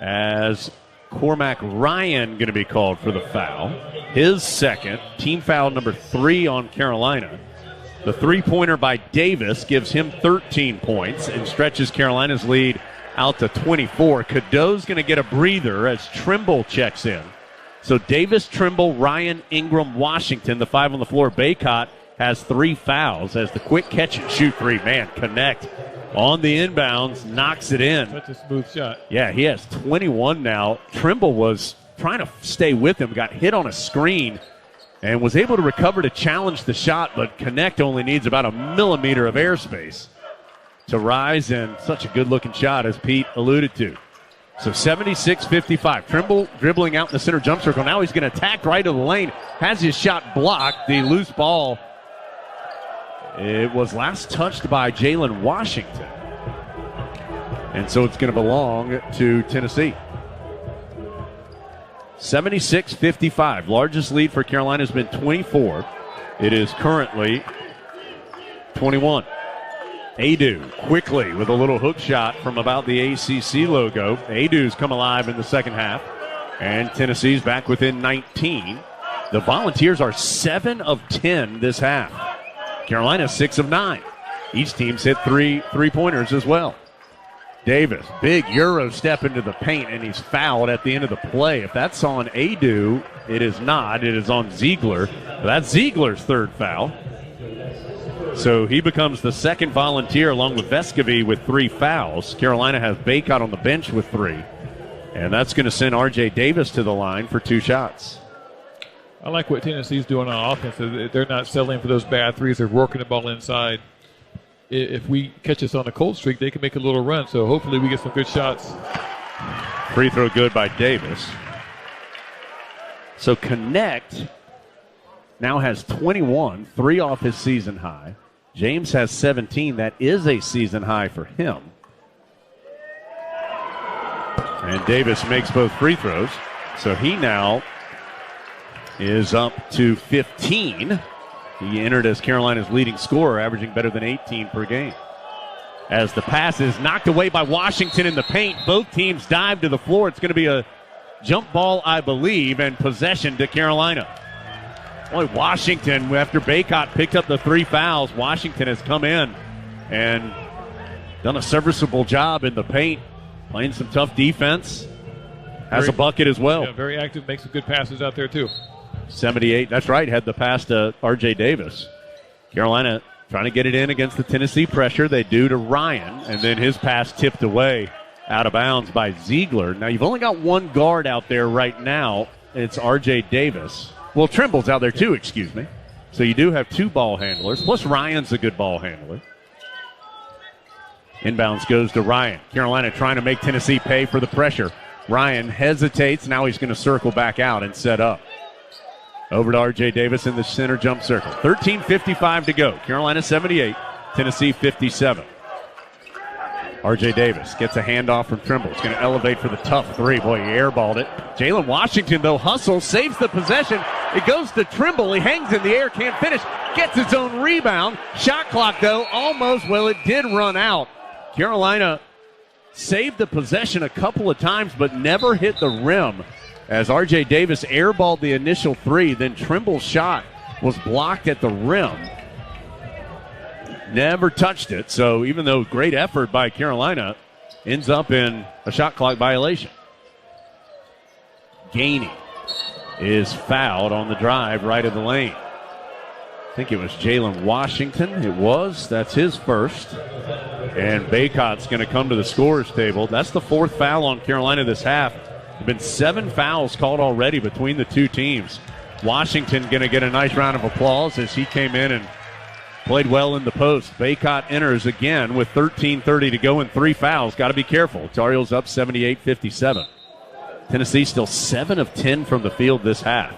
as Cormac Ryan going to be called for the foul. His second, team foul number 3 on Carolina. The three-pointer by Davis gives him 13 points and stretches Carolina's lead out to 24. Cadeau's going to get a breather as Trimble checks in. So Davis, Trimble, Ryan, Ingram, Washington, the 5 on the floor. Baycott has 3 fouls as the quick catch and shoot 3. Man, Connect on the inbounds, knocks it in. Such a smooth shot. Yeah, he has 21 now. Trimble was trying to stay with him, got hit on a screen, and was able to recover to challenge the shot, but Connect only needs about a millimeter of airspace to rise, and such a good-looking shot, as Pete alluded to. So 76-55. Trimble dribbling out in the center jump circle. Now he's going to attack right to the lane. Has his shot blocked. The loose ball, it was last touched by Jalen Washington. And so it's going to belong to Tennessee. 76-55. Largest lead for Carolina has been 24. It is currently 21. Adu quickly with a little hook shot from about the ACC logo. Adu's come alive in the second half. And Tennessee's back within 19. The Volunteers are 7 of 10 this half. Carolina 6 of 9. Each team's hit 3 3-pointers as well. Davis, big Euro step into the paint, and he's fouled at the end of the play. If that's on Adu, it is not. It is on Ziegler. That's Ziegler's 3rd foul. So he becomes the 2nd Volunteer along with Vescovy with 3 fouls. Carolina has Baycott on the bench with 3. And that's going to send R.J. Davis to the line for 2 shots. I like what Tennessee's doing on offense. They're not settling for those bad threes. They're working the ball inside. If we catch us on a cold streak, they can make a little run. So hopefully we get some good shots. Free throw good by Davis. So Connect now has 21, 3 off his season high. James has 17. That is a season high for him. And Davis makes both free throws. So he now is up to 15. He entered as Carolina's leading scorer, averaging better than 18 per game. As the pass is knocked away by Washington in the paint, both teams dive to the floor. It's going to be a jump ball, I believe, and possession to Carolina. Boy, Washington, after Baycott picked up the 3 fouls, Washington has come in and done a serviceable job in the paint, playing some tough defense. Has a bucket as well. Yeah, very active, makes some good passes out there too. 78, that's right, had the pass to R.J. Davis. Carolina trying to get it in against the Tennessee pressure. They do to Ryan, and then his pass tipped away out of bounds by Ziegler. Now, you've only got one guard out there right now. It's R.J. Davis. Well, Trimble's out there too, excuse me. So you do have 2 ball handlers, plus Ryan's a good ball handler. Inbounds goes to Ryan. Carolina trying to make Tennessee pay for the pressure. Ryan hesitates. Now he's going to circle back out and set up. Over to R.J. Davis in the center jump circle. 13:55 to go. Carolina 78, Tennessee 57. R.J. Davis gets a handoff from Trimble. He's going to elevate for the tough 3. Boy, he airballed it. Jalen Washington, though, hustles, saves the possession. It goes to Trimble. He hangs in the air, can't finish. Gets his own rebound. Shot clock, though, almost. Well, it did run out. Carolina saved the possession a couple of times, but never hit the rim as R.J. Davis airballed the initial 3. Then Trimble's shot was blocked at the rim. Never touched it, so even though great effort by Carolina, ends up in a shot clock violation. Gainey is fouled on the drive right of the lane. I think it was Jalen Washington. It was. That's his first. And Baycott's going to come to the scorer's table. That's the 4th foul on Carolina this half. There have been 7 fouls called already between the 2 teams. Washington going to get a nice round of applause as he came in and played well in the post. Baycott enters again with 13:30 to go and 3 fouls. Got to be careful. Tar Heels up 78-57. Tennessee still 7 of 10 from the field this half.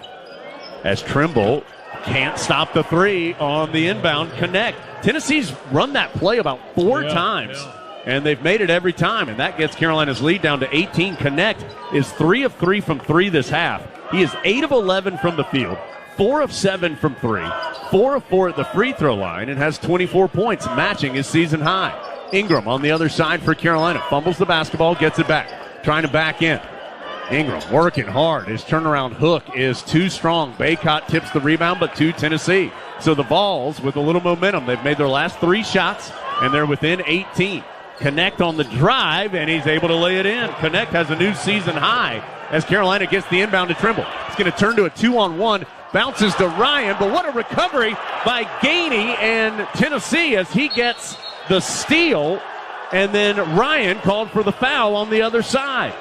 As Trimble can't stop the 3 on the inbound connect. Tennessee's run that play about 4 times, and they've made it every time, and that gets Carolina's lead down to 18. Connect is 3 of 3 from 3 this half. He is 8 of 11 from the field, 4 of 7 from 3, 4 of 4 at the free throw line, and has 24 points, matching his season high. Ingram on the other side for Carolina. Fumbles the basketball, gets it back. Trying to back in. Ingram working hard. His turnaround hook is too strong. Baycott tips the rebound, but to Tennessee. So the Vols with a little momentum. They've made their last 3 shots, and they're within 18. Connect on the drive, and he's able to lay it in. Connect has a new season high as Carolina gets the inbound to Trimble. It's going to turn to a 2-on-1. Bounces to Ryan, but what a recovery by Gainey and Tennessee as he gets the steal, and then Ryan called for the foul on the other side.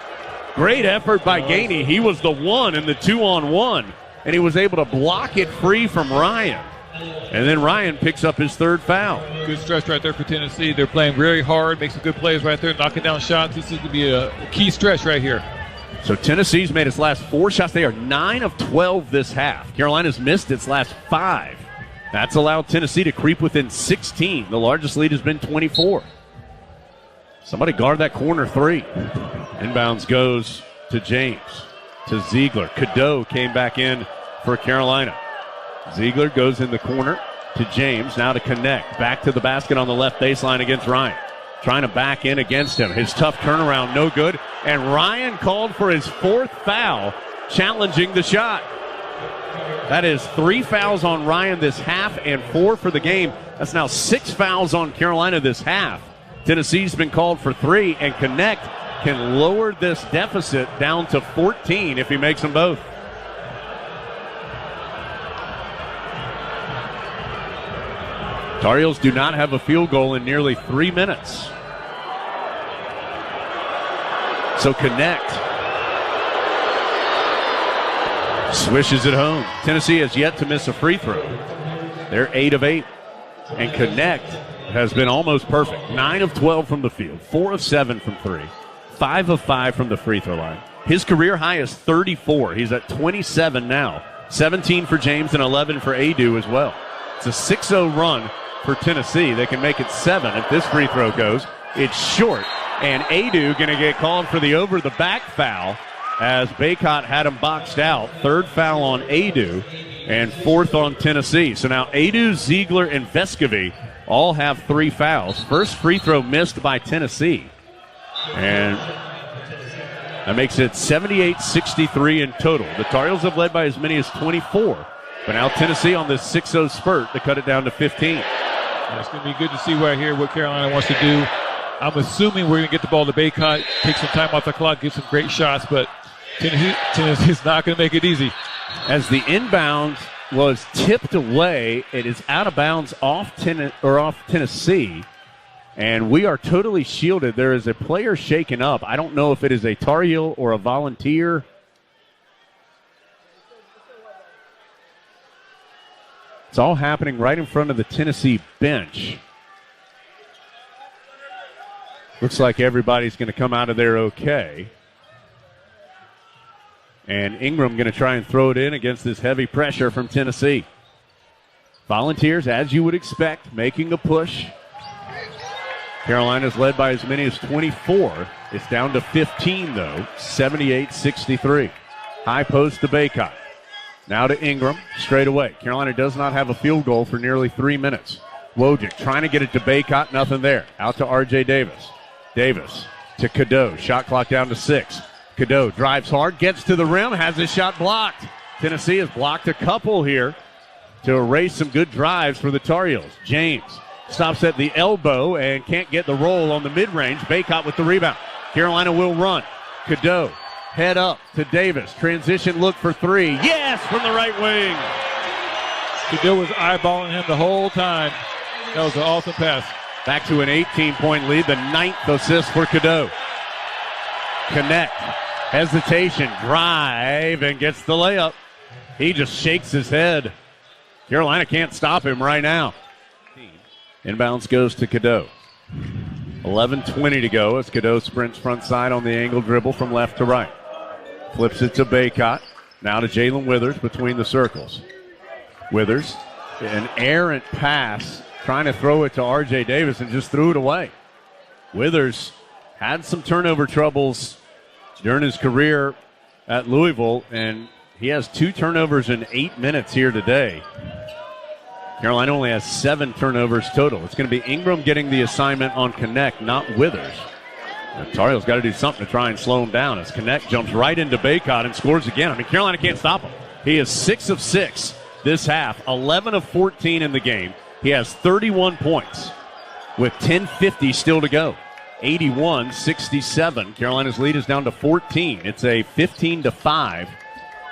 Great effort by Gainey. He was the one in the 2-on-1, and he was able to block it free from Ryan. And then Ryan picks up his 3rd foul. Good stretch right there for Tennessee. They're playing very hard, make some good plays right there, knocking down shots. This is going to be a key stretch right here. So Tennessee's made its last 4 shots. They are 9 of 12 this half. Carolina's missed its last 5. That's allowed Tennessee to creep within 16. The largest lead has been 24. Somebody guard that corner 3. Inbounds goes to James, to Ziegler. Cadeau came back in for Carolina. Ziegler goes in the corner to James, now to Connect. Back to the basket on the left baseline against Ryan. Trying to back in against him. His tough turnaround, no good. And Ryan called for his 4th foul, challenging the shot. That is 3 fouls on Ryan this half and 4 for the game. That's now 6 fouls on Carolina this half. Tennessee's been called for 3, and Connect can lower this deficit down to 14 if he makes them both. Tar Heels do not have a field goal in nearly 3 minutes. So Connect swishes it home. Tennessee has yet to miss a free throw. They're 8 of 8. And Connect has been almost perfect. 9 of 12 from the field, 4 of 7 from 3, 5 of 5 from the free throw line. His career high is 34. He's at 27 now. 17 for James and 11 for Adu as well. It's a 6-0 run for Tennessee. They can make it 7 if this free throw goes. It's short, and Adu going to get called for the over-the-back foul as Baycott had him boxed out. 3rd foul on Adu and 4th on Tennessee. So now Adu, Ziegler, and Vescovy all have 3 fouls. First free throw missed by Tennessee. And that makes it 78-63 in total. The Tar Heels have led by as many as 24. But now Tennessee on this 6-0 spurt to cut it down to 15. It's going to be good to see right here what Carolina wants to do. I'm assuming we're going to get the ball to Baycott, take some time off the clock, get some great shots, but Tennessee's not going to make it easy. As the inbound was tipped away, it is out of bounds off Tennessee, and we are totally shielded. There is a player shaken up. I don't know if it is a Tar Heel or a volunteer. It's all happening right in front of the Tennessee bench. Looks like everybody's going to come out of there okay. And Ingram going to try and throw it in against this heavy pressure from Tennessee. Volunteers, as you would expect, making a push. Carolina's led by as many as 24. It's down to 15, though, 78-63. High post to Baycott. Now to Ingram, straight away. Carolina does not have a field goal for nearly 3 minutes. Wojcik trying to get it to Baycott, nothing there. Out to R.J. Davis. Davis to Cadeau, shot clock down to 6. Cadeau drives hard, gets to the rim, has his shot blocked. Tennessee has blocked a couple here to erase some good drives for the Tar Heels. James stops at the elbow and can't get the roll on the mid-range. Baycott with the rebound. Carolina will run. Cadeau, head up to Davis. Transition look for 3. Yes, from the right wing. Cadeau was eyeballing him the whole time. That was an awesome pass. Back to an 18-point lead, the 9th assist for Cadeau. Connect, hesitation, drive, and gets the layup. He just shakes his head. Carolina can't stop him right now. Inbounds goes to Cadeau. 11:20 to go as Cadeau sprints front side on the angle dribble from left to right. Flips it to Baycott. Now to Jalen Withers between the circles. Withers, an errant pass, trying to throw it to R.J. Davis and just threw it away. Withers had some turnover troubles during his career at Louisville, and he has 2 turnovers in 8 minutes here today. Carolina only has 7 turnovers total. It's going to be Ingram getting the assignment on Connect, not Withers. The Tar Heels got to do something to try and slow him down as Connect jumps right into Baycott and scores again. I mean, Carolina can't stop him. He is 6 of 6 this half, 11 of 14 in the game. He has 31 points with 10:50 still to go. 81-67. Carolina's lead is down to 14. It's a 15-5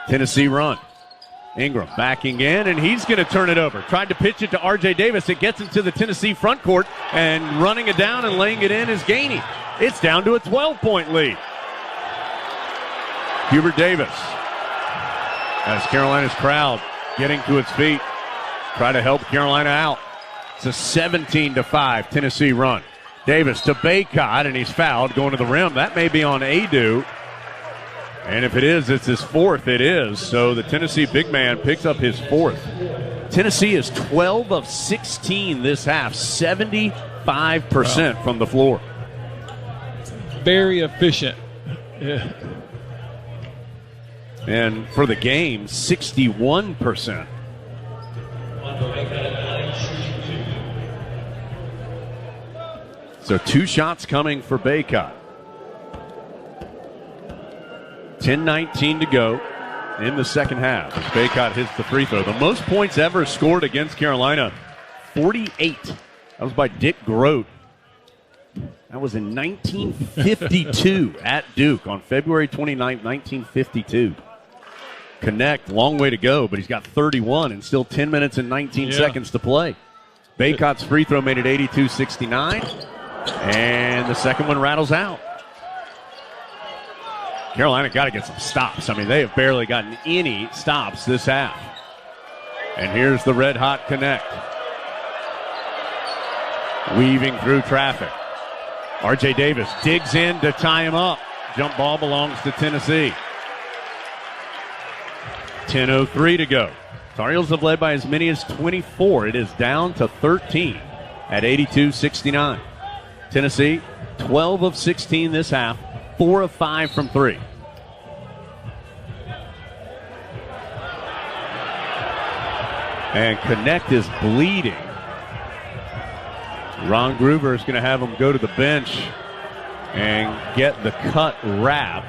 Tennessee run. Ingram backing in, and he's going to turn it over. Tried to pitch it to R.J. Davis. It gets into the Tennessee front court, and running it down and laying it in is Gainey. It's down to a 12-point lead. Hubert Davis, as Carolina's crowd getting to its feet, try to help Carolina out. It's a 17-5 Tennessee run. Davis to Baycott, and he's fouled going to the rim. That may be on Adu. And if it is, it's his 4th. It is. So the Tennessee big man picks up his 4th. Tennessee is 12 of 16 this half, 75% from the floor. Very efficient. Yeah. And for the game, 61%. So 2 shots coming for Baycott. 10:19 to go in the second half as Baycott hits the free throw. The most points ever scored against Carolina, 48. That was by Dick Grote. That was in 1952 at Duke on February 29, 1952. Connect, long way to go, but he's got 31 and still 10 minutes and 19 seconds to play. Baycott's free throw made it 82-69, and the second one rattles out. Carolina got to get some stops. I mean, they have barely gotten any stops this half. And here's the red-hot Connect. Weaving through traffic. R.J. Davis digs in to tie him up. Jump ball belongs to Tennessee. 10:03 to go. Tar Heels have led by as many as 24. It is down to 13 at 82-69. Tennessee, 12 of 16 this half, 4 of 5 from 3. And Connect is bleeding. Ron Groover is going to have him go to the bench and get the cut wrapped.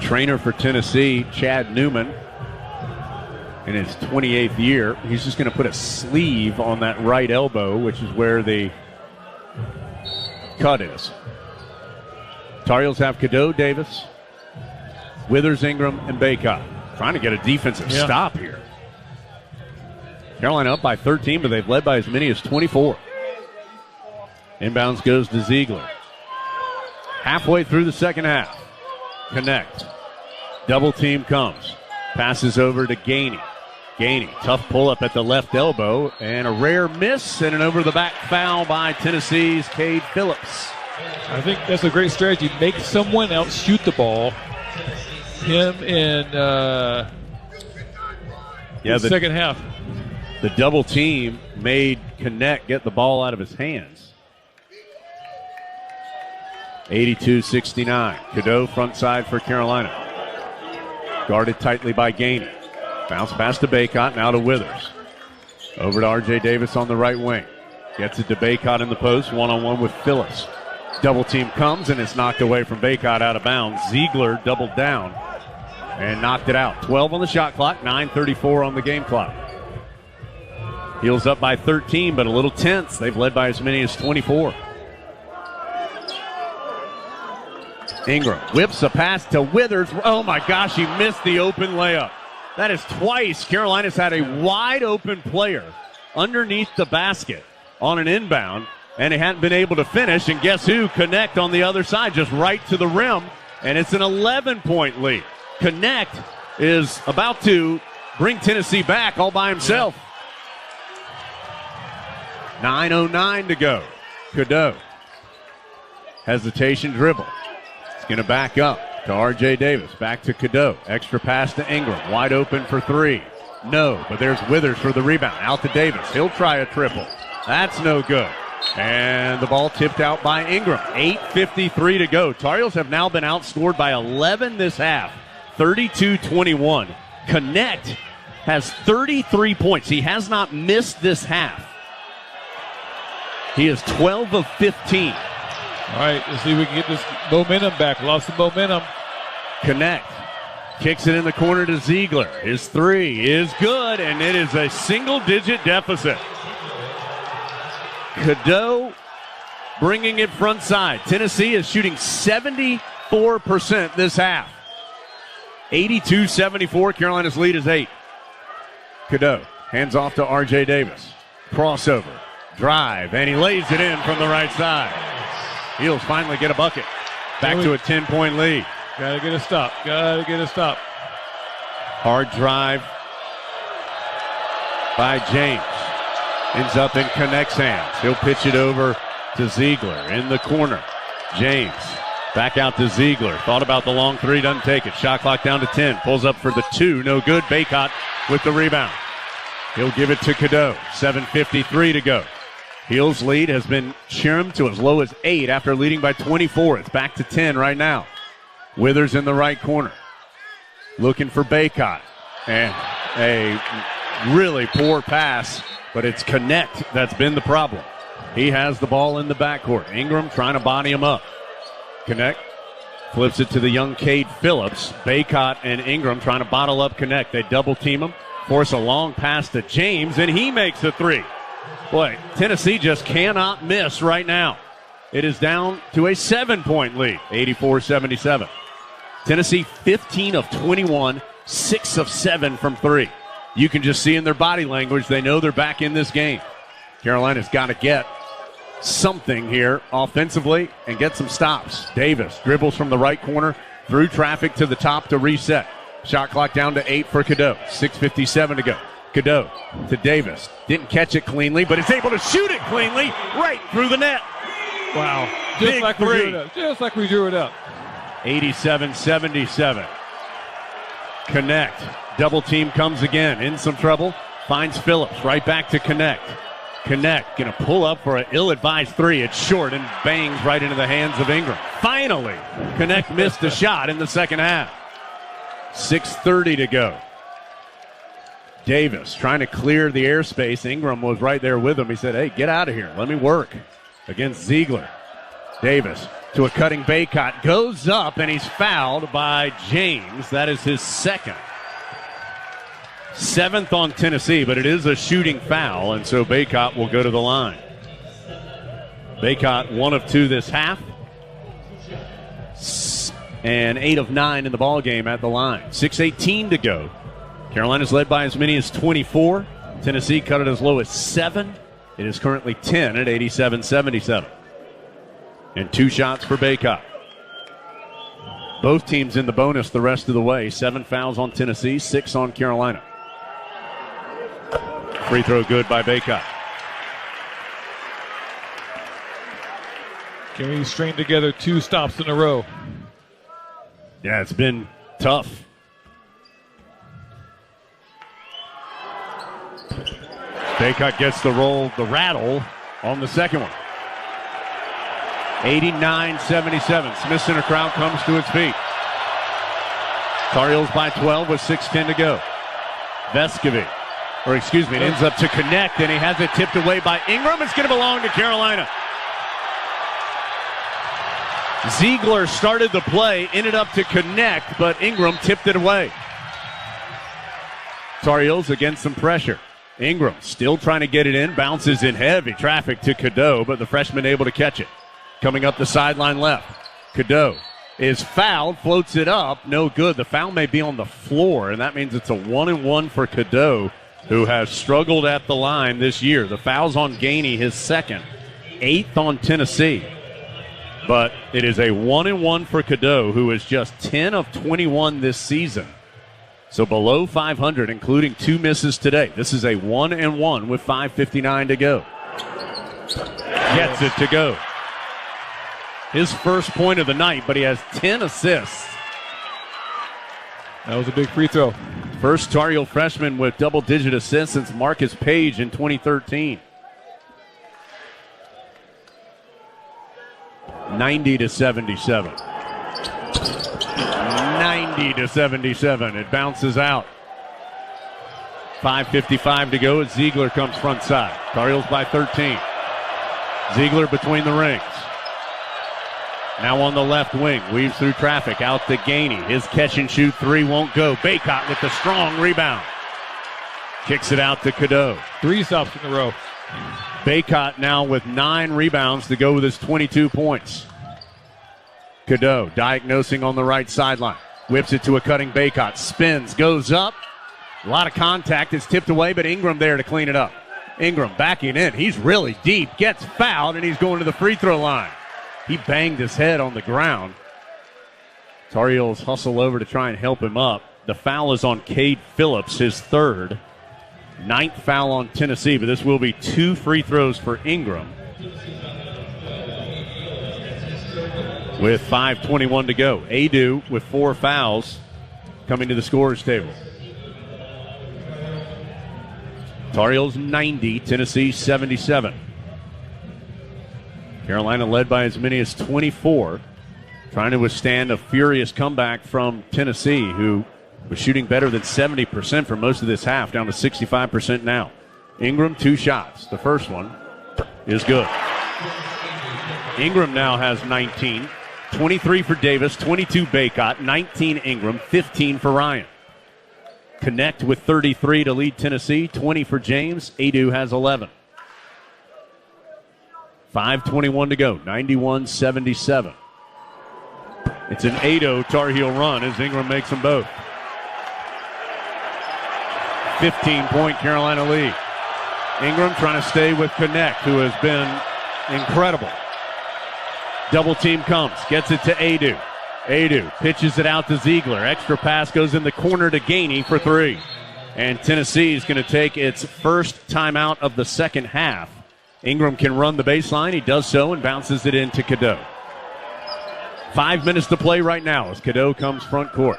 Trainer for Tennessee, Chad Newman, in his 28th year. He's just going to put a sleeve on that right elbow, which is where the cut is. Tar Heels have Cadeau, Davis, Withers, Ingram, and Baycott. Trying to get a defensive stop here. Carolina up by 13, but they've led by as many as 24. Inbounds goes to Ziegler. Halfway through the second half. Connect. Double team comes. Passes over to Gainey. Gainey, tough pull-up at the left elbow, and a rare miss and an over-the-back foul by Tennessee's Cade Phillips. I think that's a great strategy. Make someone else shoot the ball. Him in the second half. The double team made Connect get the ball out of his hands. 82-69. Cadeau front side for Carolina. Guarded tightly by Gainey. Bounce pass to Baycott, now to Withers. Over to R.J. Davis on the right wing. Gets it to Baycott in the post, one-on-one with Phillips. Double team comes, and it's knocked away from Baycott out of bounds. Ziegler doubled down and knocked it out. 12 on the shot clock, 9:34 on the game clock. Heels up by 13, but a little tense. They've led by as many as 24. Ingram whips a pass to Withers. Oh, my gosh, he missed the open layup. That is twice Carolina's had a wide-open player underneath the basket on an inbound, and they hadn't been able to finish. And guess who? Connect on the other side, just right to the rim, and it's an 11-point lead. Connect is about to bring Tennessee back all by himself. 9:09 to go. Cadeau. Hesitation dribble. It's going to back up to R.J. Davis. Back to Cadeau. Extra pass to Ingram. Wide open for three. No, but there's Withers for the rebound. Out to Davis. He'll try a triple. That's no good. And the ball tipped out by Ingram. 8:53 to go. Tar Heels have now been outscored by 11 this half. 32-21. Connect has 33 points. He has not missed this half. He is 12 of 15. All right, let's see if we can get this momentum back. Lost some momentum. Connect. Kicks it in the corner to Ziegler. His three is good, and it is a single-digit deficit. Cadeau bringing it front side. Tennessee is shooting 74% this half. 82-74. Carolina's lead is 8. Cadeau hands off to R.J. Davis. Crossover. Drive, and he lays it in from the right side. Heels finally get a bucket. Back to a 10-point lead. Gotta get a stop. Gotta get a stop. Hard drive by James. Ends up in Connect's hands. He'll pitch it over to Ziegler in the corner. James back out to Ziegler. Thought about the long three, doesn't take it. Shot clock down to 10. Pulls up for the two, no good. Baycott with the rebound. He'll give it to Cadeau. 7:53 to go. Heels lead has been trimmed to as low as 8 after leading by 24. It's back to 10 right now. Withers in the right corner. Looking for Baycott. And a really poor pass, but it's Connect that's been the problem. He has the ball in the backcourt. Ingram trying to body him up. Connect flips it to the young Cade Phillips. Baycott and Ingram trying to bottle up Connect. They double team him. Force a long pass to James, and he makes the three. Boy, Tennessee just cannot miss right now. It is down to a 7-point lead, 84-77. Tennessee 15 of 21, 6 of 7 from three. You can just see in their body language, they know they're back in this game. Carolina's got to get something here offensively and get some stops. Davis dribbles from the right corner, through traffic to the top to reset. Shot clock down to 8 for Cadeau. 6:57 to go. Cadeau to Davis. Didn't catch it cleanly, but is able to shoot it cleanly right through the net. Wow. Just like we drew it up. Just like we drew it up. 87-77. Connect. Double team comes again. In some trouble. Finds Phillips. Right back to Connect. Connect going to pull up for an ill-advised three. It's short and bangs right into the hands of Ingram. Finally, Connect missed the shot in the second half. 6:30 to go. Davis trying to clear the airspace. Ingram was right there with him. He said, hey, get out of here. Let me work against Ziegler. Davis to a cutting Baycott. Goes up, and he's fouled by James. That is his second. 7th on Tennessee, but it is a shooting foul, and so Baycott will go to the line. Baycott 1 of 2 this half, and 8 of 9 in the ball game at the line. 6:18 to go. Carolina's led by as many as 24. Tennessee cut it as low as 7. It is currently 10 at 87-77. And 2 shots for Baycott. Both teams in the bonus the rest of the way. 7 fouls on Tennessee, 6 on Carolina. Free throw good by Baycott. Can we string together 2 stops in a row? Yeah, it's been tough. Baycott gets the rattle on the second one. 89-77. Smith Center crowd comes to its feet. Tar Heels by 12 with 6:10 to go. Vescovi, it ends up to connect, and he has it tipped away by Ingram. It's going to belong to Carolina. Ziegler started the play, ended up to connect, but Ingram tipped it away. Tar Heels against some pressure. Ingram still trying to get it in, bounces in heavy traffic to Cadeau, but the freshman able to catch it. Coming up the sideline left, Cadeau is fouled, floats it up, no good. The foul may be on the floor, and that means it's a 1-and-1 for Cadeau, who has struggled at the line this year. The foul's on Gainey, his second, 8th on Tennessee. But it is a 1-and-1 for Cadeau, who is just 10 of 21 this season. So below 500, including 2 misses today. This is a 1-and-1 with 5:59 to go. Gets it to go. His first point of the night, but he has 10 assists. That was a big free throw. First Tar Heel freshman with double-digit assists since Marcus Page in 2013. 90-77. 90-77. It bounces out. 5:55 to go as Ziegler comes front side. Tar Heels by 13. Ziegler between the rings. Now on the left wing. Weaves through traffic. Out to Gainey. His catch and shoot 3 won't go. Baycott with the strong rebound. Kicks it out to Cadeau. 3 stops in a row. Baycott now with 9 rebounds to go with his 22 points. Cadeau diagnosing on the right sideline. Whips it to a cutting Baycott. Spins, goes up. A lot of contact. It's tipped away, but Ingram there to clean it up. Ingram backing in. He's really deep. Gets fouled, and he's going to the free throw line. He banged his head on the ground. Tar Heels hustle over to try and help him up. The foul is on Cade Phillips, his 3rd. 9th foul on Tennessee, but this will be 2 free throws for Ingram. With 5:21 to go. Adu with 4 fouls coming to the scorer's table. Tar Heels 90, Tennessee 77. Carolina led by as many as 24, trying to withstand a furious comeback from Tennessee, who was shooting better than 70% for most of this half, down to 65% now. Ingram, 2 shots. The first one is good. Ingram now has 19. 23 for Davis, 22 Baycott, 19 Ingram, 15 for Ryan. Connect with 33 to lead Tennessee, 20 for James. Adu has 11. 5:21 to go, 91-77. It's an 8-0 Tar Heel run as Ingram makes them both. 15-point Carolina lead. Ingram trying to stay with Connect, who has been incredible. Double team comes, gets it to Adu. Adu pitches it out to Ziegler. Extra pass goes in the corner to Gainey for 3. And Tennessee is going to take its first timeout of the second half. Ingram can run the baseline. He does so and bounces it into Cadeau. 5 minutes to play right now as Cadeau comes front court.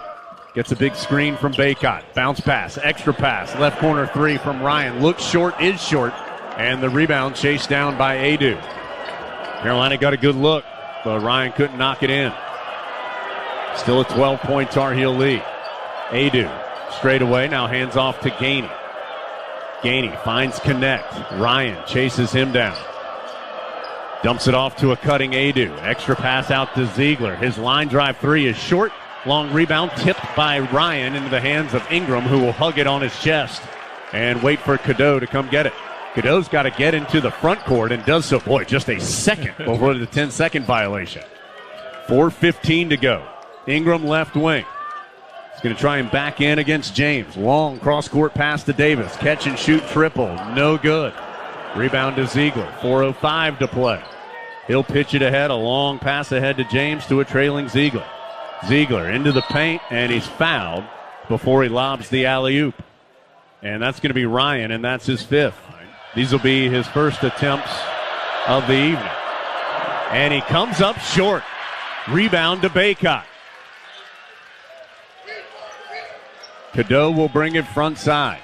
Gets a big screen from Baycott. Bounce pass, extra pass. Left corner 3 from Ryan. Looks short, is short. And the rebound chased down by Adu. Carolina got a good look, but Ryan couldn't knock it in. Still a 12-point Tar Heel lead. Adu straight away, now hands off to Gainey. Gainey finds Connect. Ryan chases him down. Dumps it off to a cutting Adu. Extra pass out to Ziegler. His line drive 3 is short. Long rebound tipped by Ryan into the hands of Ingram, who will hug it on his chest and wait for Cadeau to come get it. Cadeau's got to get into the front court and does so. Boy, just a second before the 10-second violation. 4:15 to go. Ingram left wing. He's going to try and back in against James. Long cross-court pass to Davis. Catch and shoot triple. No good. Rebound to Ziegler. 4:05 to play. He'll pitch it ahead. A long pass ahead to James to a trailing Ziegler. Ziegler into the paint, and he's fouled before he lobs the alley-oop. And that's going to be Ryan, and that's his 5th. These will be his first attempts of the evening. And he comes up short. Rebound to Baycott. Cadeau will bring it front side.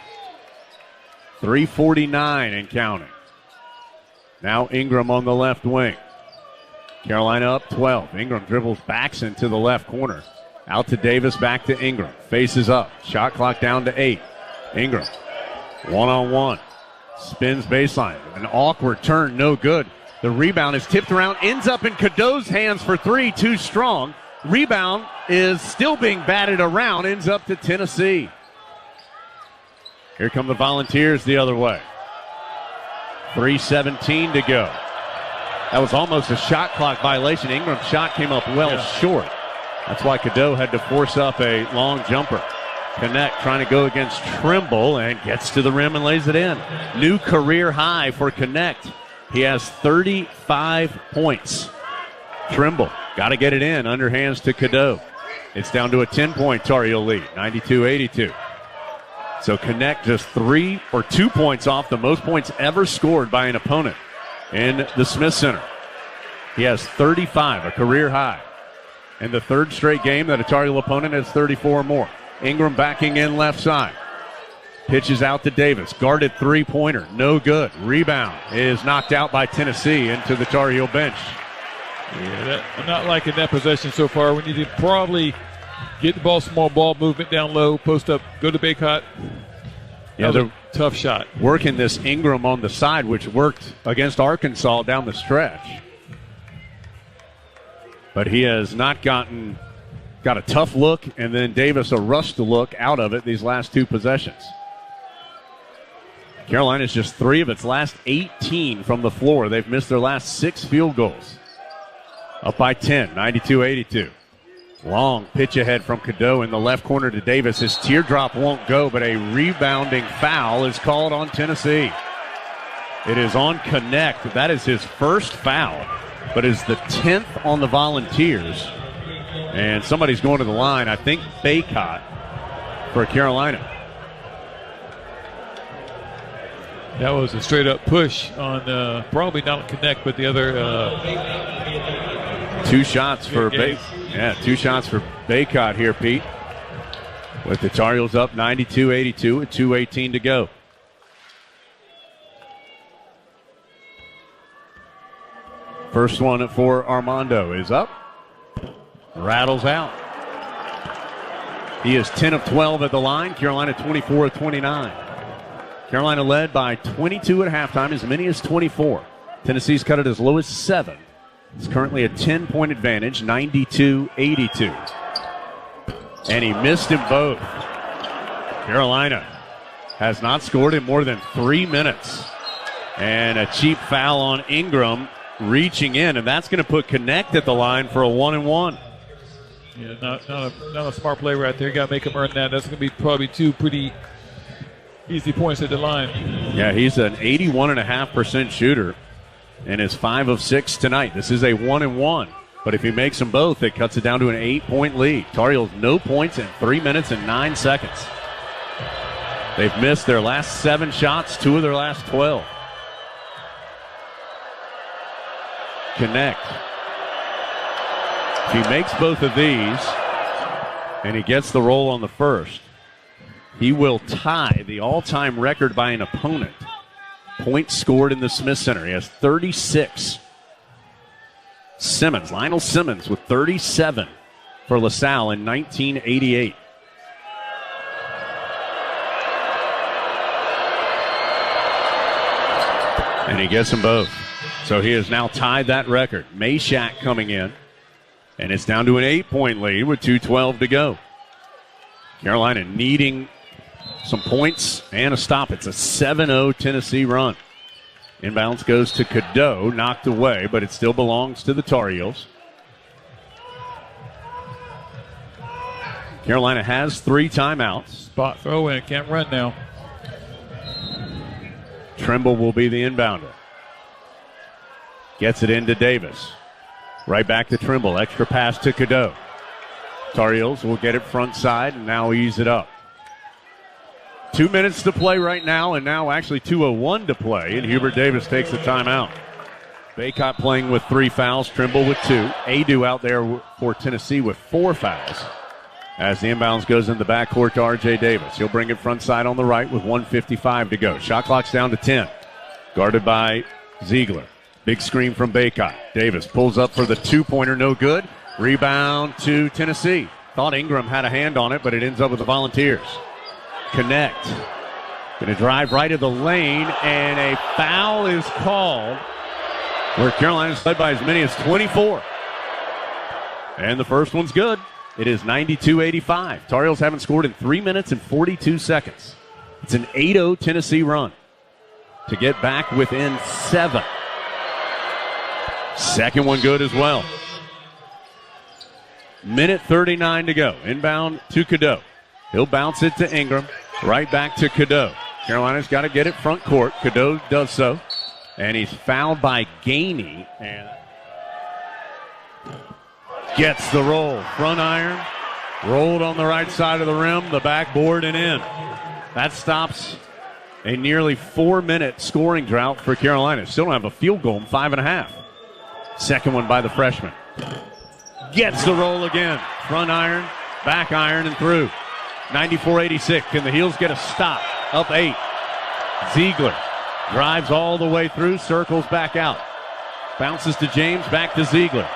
3:49 and counting. Now Ingram on the left wing. Carolina up 12. Ingram dribbles, backs into the left corner. Out to Davis, back to Ingram. Faces up. Shot clock down to 8. Ingram, one-on-one. Spins baseline. An awkward turn, no good. The rebound is tipped around, ends up in Cadeau's hands for 3, too strong. Rebound is still being batted around, ends up to Tennessee. Here come the Volunteers the other way. 3:17 to go. That was almost a shot clock violation. Ingram's shot came up short. That's why Cadeau had to force up a long jumper. Connect trying to go against Trimble and gets to the rim and lays it in. New career high for Connect. He has 35 points. Trimble got to get it in, underhands to Cadeau. It's down to a 10-point Tar Heel lead, 92-82. So Connect just 3 or 2 points off the most points ever scored by an opponent in the Smith Center. He has 35, a career high. And the 3rd straight game that a Tar Heel opponent has 34 or more. Ingram backing in left side. Pitches out to Davis. Guarded three-pointer. No good. Rebound is knocked out by Tennessee into the Tar Heel bench. Yeah, I'm not liking that possession so far. We need to probably get the ball, small ball movement down low, post up, go to Baycott. Yeah, they're tough shot. Working this Ingram on the side, which worked against Arkansas down the stretch. But he has not got a tough look, and then Davis a rush to look out of it these last 2 possessions. Carolina's just 3 of its last 18 from the floor. They've missed their last 6 field goals. Up by 10, 92-82. Long pitch ahead from Cadeau in the left corner to Davis. His teardrop won't go, but a rebounding foul is called on Tennessee. It is on Connect. That is his first foul, but is the 10th on the Volunteers. And somebody's going to the line. I think Baycott for Carolina. That was a straight-up push on probably not Connect, but the other 2 shots for Baycott. Yeah, 2 shots for Baycott here, Pete. With the Tar Heels up 92-82 with 2:18 to go. First one for Armando is up. Rattles out. He is 10 of 12 at the line. Carolina 24 of 29. Carolina led by 22 at halftime, as many as 24. Tennessee's cut it as low as 7. It's currently a 10-point advantage, 92-82. And he missed them both. Carolina has not scored in more than 3 minutes. And a cheap foul on Ingram reaching in, and that's going to put Connect at the line for a 1-and-1. Yeah, not a smart play right there. You got to make him earn that. That's going to be probably 2 pretty easy points at the line. Yeah, he's an 81.5% shooter and is 5 of 6 tonight. This is a 1-and-1. But if he makes them both, it cuts it down to an 8-point lead. Tar Heels no points in 3 minutes and 9 seconds. They've missed their last 7 shots, 2 of their last 12. Connect. If he makes both of these and he gets the roll on the first, he will tie the all-time record by an opponent. Points scored in the Smith Center. He has 36. Lionel Simmons with 37 for LaSalle in 1988. And he gets them both. So he has now tied that record. Meshack coming in. And it's down to an 8-point lead with 2:12 to go. Carolina needing some points and a stop. It's a 7-0 Tennessee run. Inbounds goes to Cadeau, knocked away, but it still belongs to the Tar Heels. Carolina has 3 timeouts. Spot throw in, can't run now. Trimble will be the inbounder. Gets it into Davis. Right back to Trimble. Extra pass to Cadeau. Tar Heels will get it front side and now ease it up. 2 minutes to play right now, and now actually 2:01 to play, and Hubert Davis takes the timeout. Baycott playing with 3 fouls, Trimble with 2. Adu out there for Tennessee with 4 fouls. As the inbounds goes in the backcourt to R.J. Davis. He'll bring it front side on the right with 1:55 to go. Shot clock's down to 10. Guarded by Ziegler. Big screen from Baycott. Davis pulls up for the 2-pointer, no good. Rebound to Tennessee. Thought Ingram had a hand on it, but it ends up with the Volunteers. Connect. Going to drive right of the lane, and a foul is called where Carolina's led by as many as 24. And the first one's good. It is 92-85. Tar Heels haven't scored in 3 minutes and 42 seconds. It's an 8-0 Tennessee run to get back within 7. Second one good as well. Minute 39 to go. Inbound to Cadeau. He'll bounce it to Ingram. Right back to Cadeau. Carolina's got to get it front court. Cadeau does so. And he's fouled by Gainey. And gets the roll. Front iron. Rolled on the right side of the rim. The backboard and in. That stops a nearly 4-minute scoring drought for Carolina. Still don't have a field goal in 5.5. Second one by the freshman. Gets the roll again. Front iron. Back iron and through. 94-86. Can the Heels get a stop? Up 8. Ziegler drives all the way through, circles back out. Bounces to James, back to Ziegler.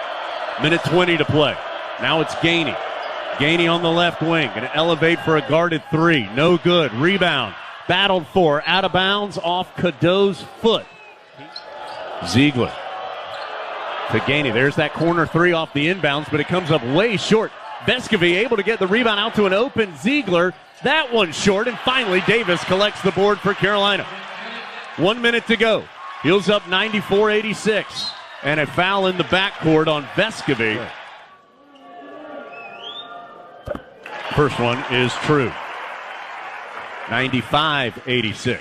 Minute 20 to play. Now it's Gainey. Gainey on the left wing. Going to elevate for a guarded 3. No good. Rebound. Battled for. Out of bounds off Cadeau's foot. Ziegler to Gainey. There's that corner 3 off the inbounds, but it comes up way short. Vescovy able to get the rebound out to an open Ziegler. That one short, and finally Davis collects the board for Carolina. 1 minute to go. Heels up 94-86. And a foul in the backcourt on Vescovy. First one is true. 95-86.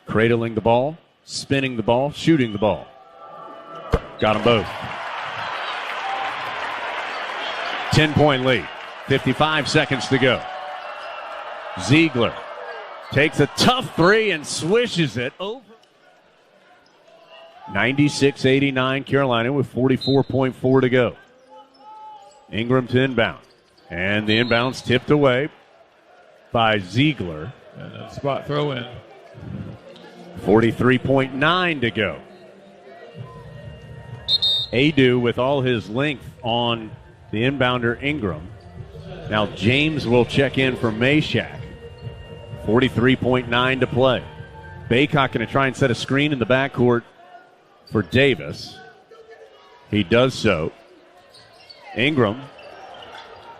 Cradling the ball, spinning the ball, shooting the ball. Got them both. 10-point lead. 55 seconds to go. Ziegler takes a tough 3 and swishes it over. 96-89 Carolina with 44.4 to go. Ingram to inbound. And the inbound's tipped away by Ziegler. And a spot throw in. 43.9 to go. Adu with all his length on the inbounder Ingram. Now James will check in for Meshack. 43.9 to play. Baycott going to try and set a screen in the backcourt for Davis. He does so. Ingram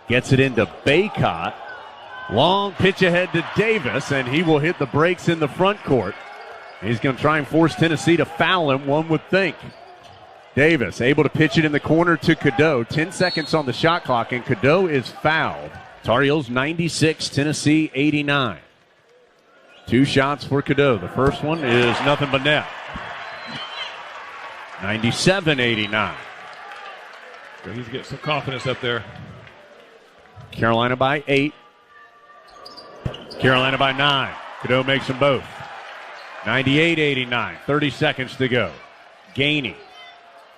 gets it into Baycott. Long pitch ahead to Davis, and he will hit the brakes in the front court. He's going to try and force Tennessee to foul him, one would think. Davis able to pitch it in the corner to Cadeau. 10 seconds on the shot clock, and Cadeau is fouled. Tar Heels 96, Tennessee 89. 2 shots for Cadeau. The first one is nothing but net. 97-89. So he's getting some confidence up there. Carolina by 8. Carolina by 9. Cadeau makes them both. 98-89. 30 seconds to go. Gainey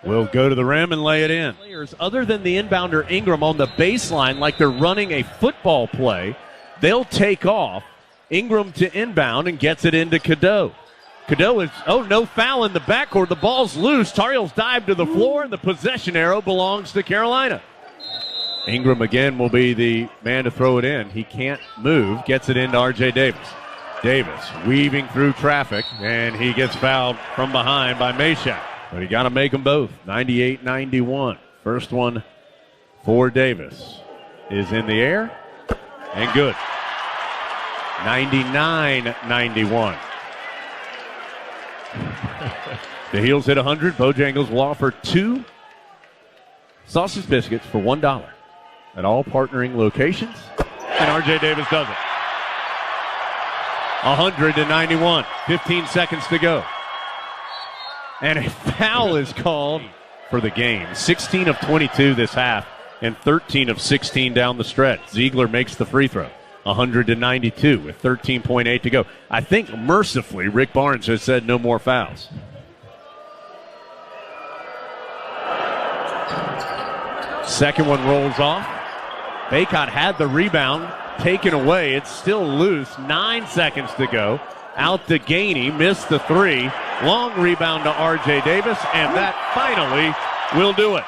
will go to the rim and lay it in. Players other than the inbounder Ingram on the baseline, like they're running a football play, they'll take off. Ingram to inbound and gets it into Cadeau. Cadeau is, no foul in the backcourt. The ball's loose. Tar Heels dive to the floor, and the possession arrow belongs to Carolina. Ingram again will be the man to throw it in. He can't move. Gets it into R.J. Davis. Davis weaving through traffic, and he gets fouled from behind by Meshack. But he got to make them both. 98-91. First one for Davis is in the air and good. 99-91. The Heels hit 100. Bojangles will offer 2 sausage biscuits for $1 at all partnering locations. And R.J. Davis does it. 100-91. 15 seconds to go. And a foul is called for the game. 16 of 22 this half and 13 of 16 down the stretch. Ziegler makes the free throw. 100-92 with 13.8 to go. I think mercifully Rick Barnes has said no more fouls. Second one rolls off. Baycott had the rebound taken away. It's still loose. 9 seconds to go. Out to Gainey. Missed the three. Long rebound to R.J. Davis, and that finally will do it.